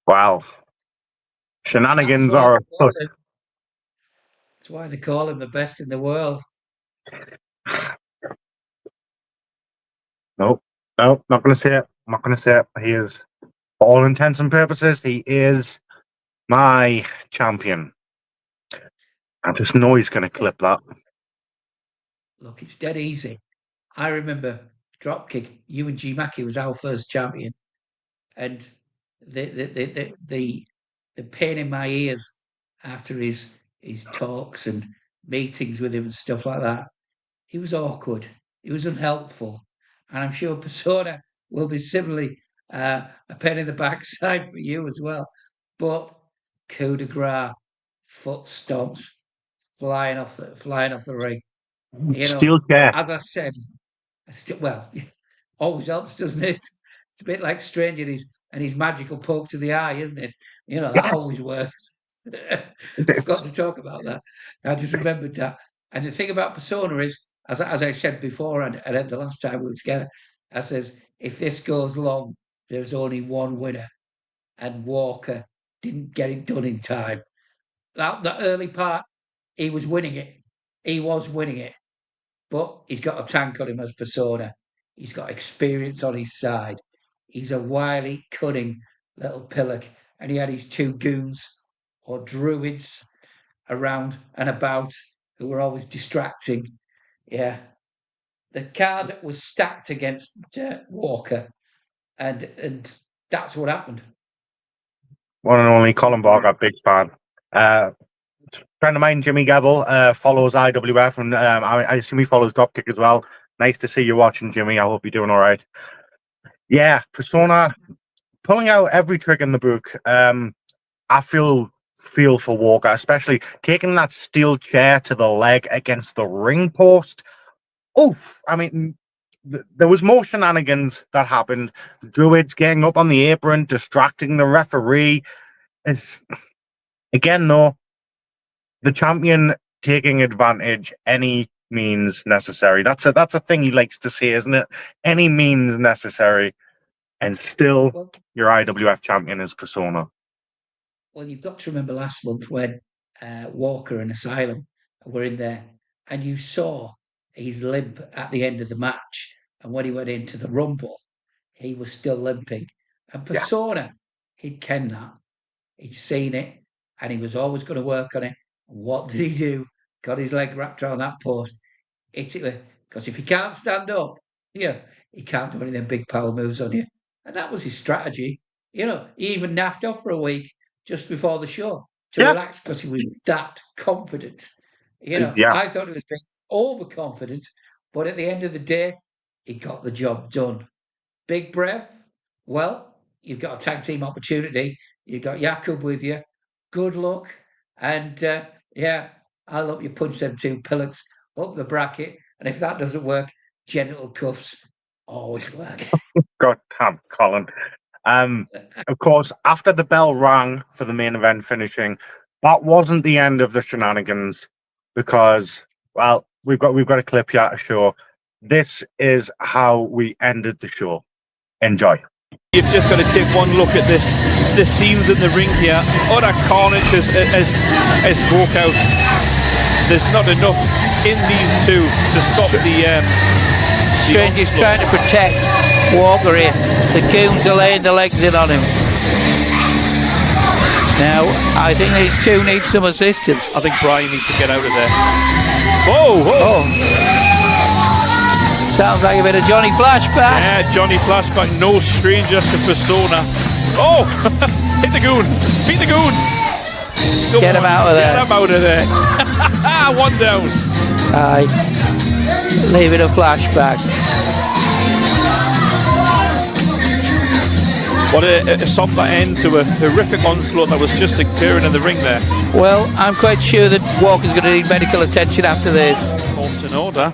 Wow. Shenanigans are afoot. That's why they call him the best in the world. Nope. Nope. Not going to say it. I'm not going to say it. He is, for all intents and purposes, he is my champion. I just know he's going to clip that. Look, it's dead easy. I remember Dropkick. You and G Mackie was our first champion, and the pain in my ears after his talks and meetings with him and stuff like that. He was awkward. He was unhelpful, and I'm sure Persona will be similarly a pain in the backside for you as well. But coup de grace, foot stomps, flying off the ring. You know, Steel chair. as I said, well, always helps, doesn't it? It's a bit like Strange and his magical poke to the eye, isn't it? You know, that Yes. always works. It's- Forgot to talk about that. I just remembered that. And the thing about Persona is, as I said before, and the last time we were together, I says, if this goes long, there's only one winner. And Walker didn't get it done in time. That early part, he was winning it. He was winning it. But he's got a tank on him as Persona. He's got experience on his side. He's a wily, cunning little pillock. And he had his two goons or druids around and about who were always distracting. Yeah. The card was stacked against Walker. And that's what happened. One and only Colin Barker, big fan. Friend of mine, Jimmy Gavel, follows IWF, and I assume he follows Dropkick as well. Nice to see you watching, Jimmy. I hope you're doing all right. Yeah, Persona pulling out every trick in the book. I feel for Walker, especially taking that steel chair to the leg against the ring post. Oof! I mean, there was more shenanigans that happened. The Druids getting up on the apron, distracting the referee. It's again though, the champion taking advantage any means necessary. That's a thing he likes to say, isn't it? Any means necessary, and still your IWF champion is Persona. Well, you've got to remember last month when Walker and Asylum were in there, and you saw his limp at the end of the match. And when he went into the Rumble, he was still limping. And Persona, he'd kenned that. He'd seen it, and he was always going to work on it. What did he do? Got his leg wrapped around that post. Hit it because if he can't stand up, he can't do any of them big power moves on you. And that was his strategy. You know, he even naffed off for a week just before the show to relax because he was that confident. You know, I thought he was being overconfident, but at the end of the day, he got the job done. Big Brev, well, you've got a tag team opportunity. You've got Jakub with you. Good luck. And yeah, I hope you punch them 2 pillars up the bracket. And if that doesn't work, genital cuffs always work. God damn, Colin. Of course, after the bell rang for the main event finishing, that wasn't the end of the shenanigans because, well, we've got a clip here to show. This is how we ended the show. Enjoy. You've just got to take one look at this. The scenes in the ring here. Utter carnage has broke out. There's not enough in these two to stop the. Strange is trying to protect Walker here. The goons are laying the legs in on him. Now, I think these two need some assistance. I think Brian needs to get out of there. Oh. Sounds like a bit of Johnny Flashback. Yeah, Johnny Flashback, no stranger to Persona. Oh, hit the goon. Beat the goon. Get him out of there. Get him out of there. 1 down. Aye. Leave it a Flashback. What a somber end to a horrific onslaught that was just occurring in the ring there. Well, I'm quite sure that Walker's going to need medical attention after this. Forms in order.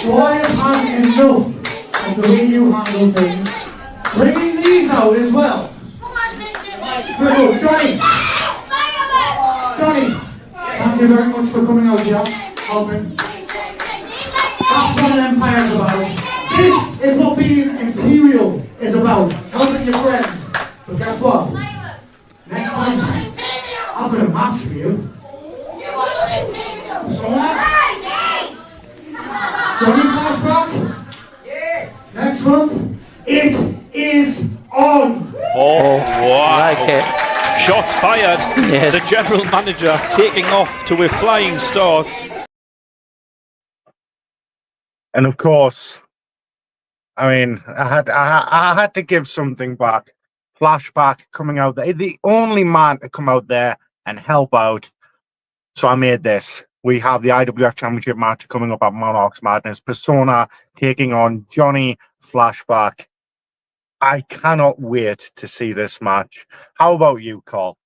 Why have had enough of the way you handle things? Bringing these out as well. Good, Johnny! Johnny! Thank you very much for coming out here, helping. That's what an empire's about. This is what being imperial is about. Helping your friends. But guess what? Next time, I've got a match for you. Johnny Flashback? Next month, it is on! Oh, wow. Like it. Shots fired. Yes. The general manager taking off to a flying start. And of course, I mean, I had to give something back. Flashback coming out there, the only man to come out there and help out. So I made this. We have the IWF Championship match coming up at Monarchs Madness. Persona taking on Johnny Flashback. I cannot wait to see this match. How about you, Cole?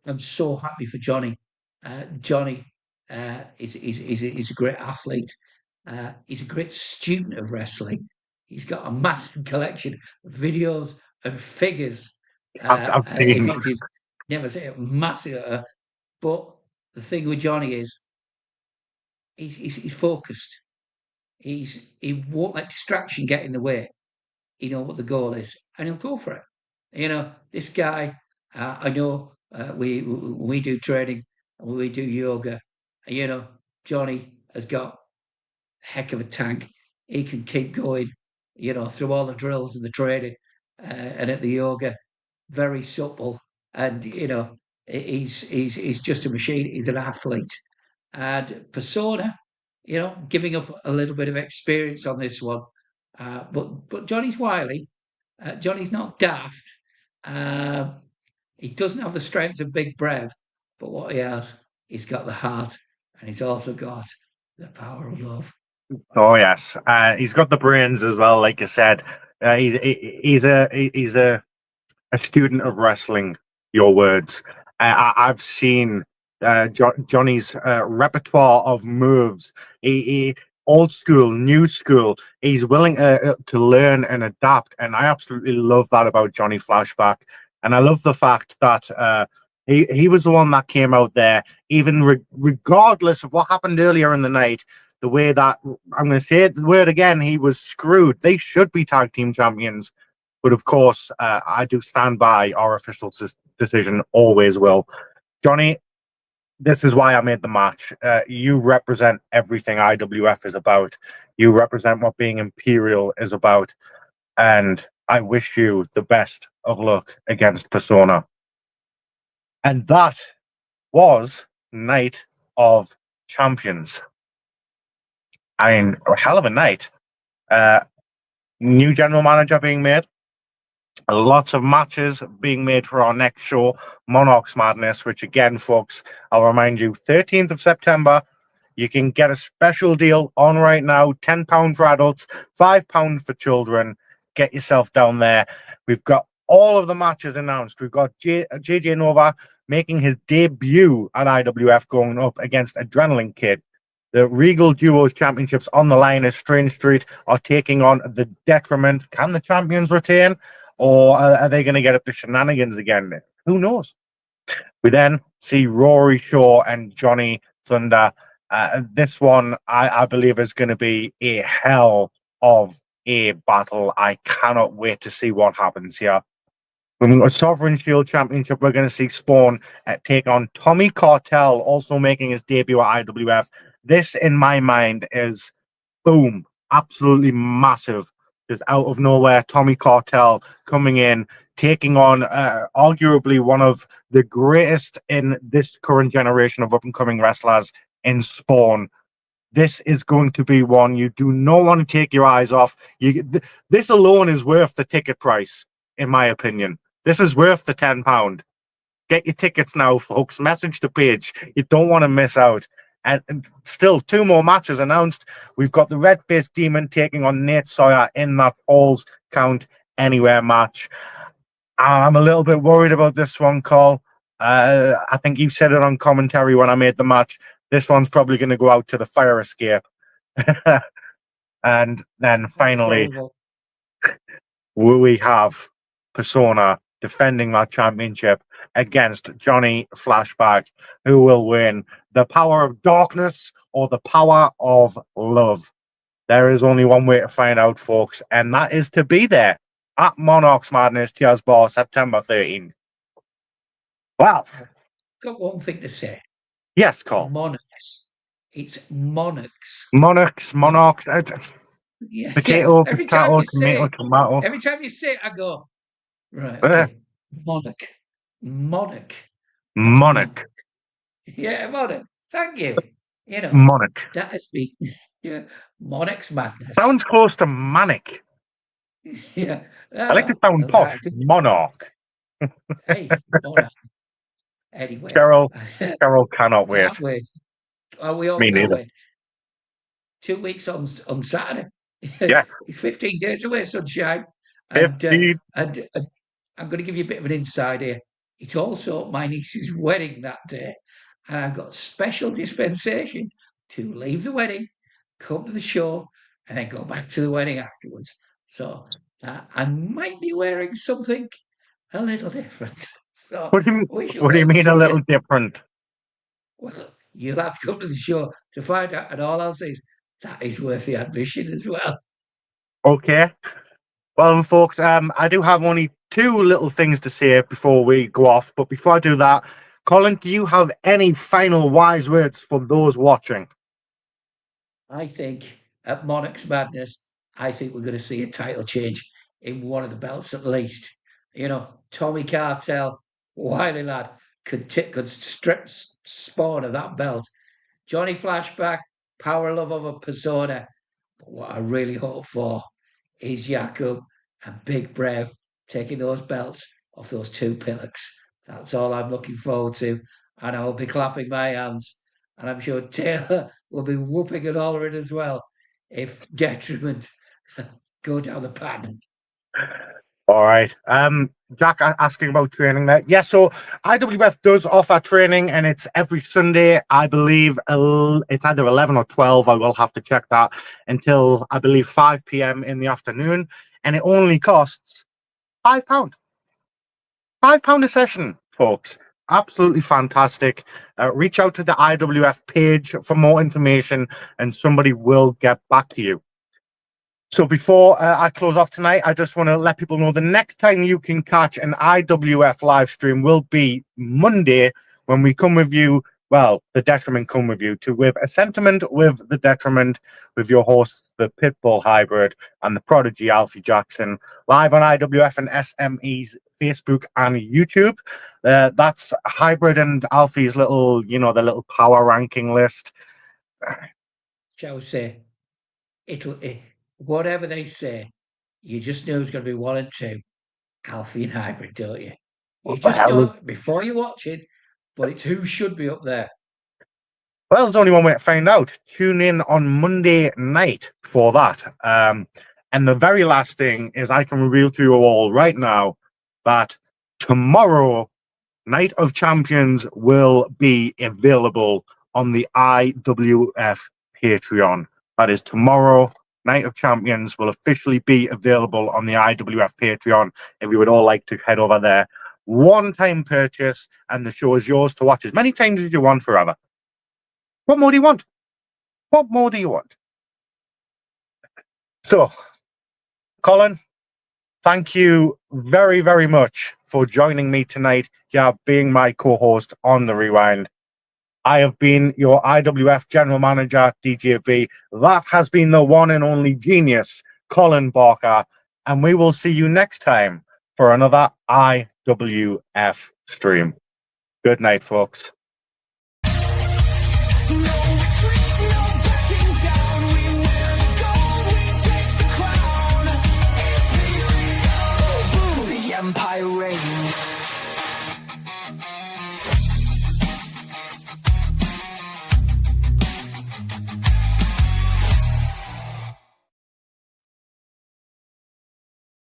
I'm so happy for Johnny. Johnny is a great athlete. He's a great student of wrestling. He's got a massive collection of videos and figures. I've seen. If you've never seen it, massive. But the thing with Johnny is he's focused. He won't let distraction get in the way. You know what the goal is, and he'll go for it. You know, this guy. I know we do training and we do yoga. You know, Johnny has got a heck of a tank. He can keep going. You know, through all the drills and the training and at the yoga, very supple. And you know, he's just a machine. He's an athlete. And Persona, you know, giving up a little bit of experience on this one. But Johnny's wily. Johnny's not daft. He doesn't have the strength of Big Brev, but what he has, he's got the heart, and he's also got the power of love. Oh yes, he's got the brains as well. Like I said, he's a student of wrestling. Your words. I've seen Johnny's repertoire of moves. He old school, new school. He's willing to learn and adapt, and I absolutely love that about Johnny Flashback. And I love the fact that he was the one that came out there, even regardless of what happened earlier in the night. The way that I'm going to say it, the word again, he was screwed. They should be tag team champions, but of course, I do stand by our official decision. Always will, Johnny. This is why I made the match. You represent everything IWF is about. You represent what being Imperial is about. And I wish you the best of luck against Persona. And that was Night of Champions. I mean, a hell of a night. New general manager being made. Lots of matches being made for our next show, Monarchs Madness, which again, folks, I'll remind you, 13th of September. You can get a special deal on right now, £10 for adults, £5 for children. Get yourself down there. We've got all of the matches announced. We've got JJ Nova making his debut at IWF, going up against Adrenaline Kid. The Regal Duos Championships on the line as Strange Street are taking on the Detriment. Can the champions retain? Or are they going to get up to shenanigans again? Who knows? We then see Rory Shaw and Johnny Thunder. This one, I believe, is going to be a hell of a battle. I cannot wait to see what happens here. When we got a Sovereign Shield Championship, we're going to see Spawn take on Tommy Cartel, also making his debut at IWF. This, in my mind, is boom, absolutely massive. Just out of nowhere, Tommy Cartel coming in, taking on arguably one of the greatest in this current generation of up-and-coming wrestlers in Spawn. This is going to be one you do not want to take your eyes off. This alone is worth the ticket price, in my opinion. This is worth the £10. Get your tickets now, folks. Message the page. You don't want to miss out. And still, 2 more matches announced. We've got the Red-Faced Demon taking on Nate Sawyer in that Falls Count Anywhere match. I'm a little bit worried about this one, Cole. I think you said it on commentary when I made the match. This one's probably going to go out to the fire escape. And then finally, we have Persona defending that championship against Johnny Flashback. Who will win? The power of darkness or the power of love? There is only one way to find out, folks, and that is to be there at Monarchs Madness Jazz Bar, September 13th. Well, Got one thing to say. Yes, Cole. Monarchs. It's monarchs. Monarchs. Yeah, Potato, every time potato, you say tomato, it, tomato. every time you say it, I go, right, okay. Monarch. Monarch. not Monarch. Yeah, monarch. Thank you. You know, Monarch. that has been, yeah, Monarch's Madness. Sounds close to manic. Yeah. I like to sound posh. Monarch. Hey, monarch. Anyway. Cheryl cannot wait. Can't wait. Oh, we all Me can't neither. wait. 2 weeks on Saturday. Yeah. It's 15 days away, sunshine. 15. And I'm going to give you a bit of an insight here. It's also my niece's wedding that day. And I've got special dispensation to leave the wedding, come to the show, and then go back to the wedding afterwards. So I might be wearing something a little different. So What do you mean a little different? Well, you'll have to come to the show to find out. And all I'll say is that is worth the admission as well. Okay. Well, folks, I do have only 2 little things to say before we go off. But before I do that, Colin, do you have any final wise words for those watching? I think at Monarch's Madness, I think we're going to see a title change in one of the belts at least. You know, Tommy Cartel, wily lad, could strip Spawn of that belt. Johnny Flashback, power love of a persona. But what I really hope for is Jakub and Big Brave taking those belts off those 2 pillocks. That's all I'm looking forward to. And I will be clapping my hands. And I'm sure Taylor will be whooping and hollering as well if Detriment go down the pan. All right. Jack asking about training there. Yeah, so IWF does offer training and it's every Sunday, I believe. It's either 11 or 12. I will have to check that until I believe 5 p.m. in the afternoon. And it only costs £5. £5 a session, folks. Absolutely fantastic. Reach out to the IWF page for more information and somebody will get back to you. So before I close off tonight, I just want to let people know the next time you can catch an IWF live stream will be Monday when we come with you. Well, the Detriment come with you with a sentiment with the Detriment with your hosts, the Pitbull Hybrid and the Prodigy Alfie Jackson, live on IWF and SME's Facebook and YouTube. That's Hybrid and Alfie's little, the little power ranking list. Shall we say, whatever they say, you just know it's going to be 1 and 2. Alfie and Hybrid, don't you? You What the just hell? don't before you watch it, but it's who should be up there. Well, there's only one way to find out. Tune in on Monday night for that. And the very last thing is I can reveal to you all right now that tomorrow, Night of Champions will be available on the IWF Patreon. That is tomorrow. Night of Champions will officially be available on the IWF Patreon. If you would all like to head over there, one-time purchase, and the show is yours to watch as many times as you want forever. What more do you want? What more do you want? So, Colin, thank you very, very much for joining me tonight. Yeah, being my co-host on the Rewind. I have been your IWF General Manager, DJB. That has been the one and only genius, Colin Barker. And we will see you next time for another IWF stream. Good night, folks.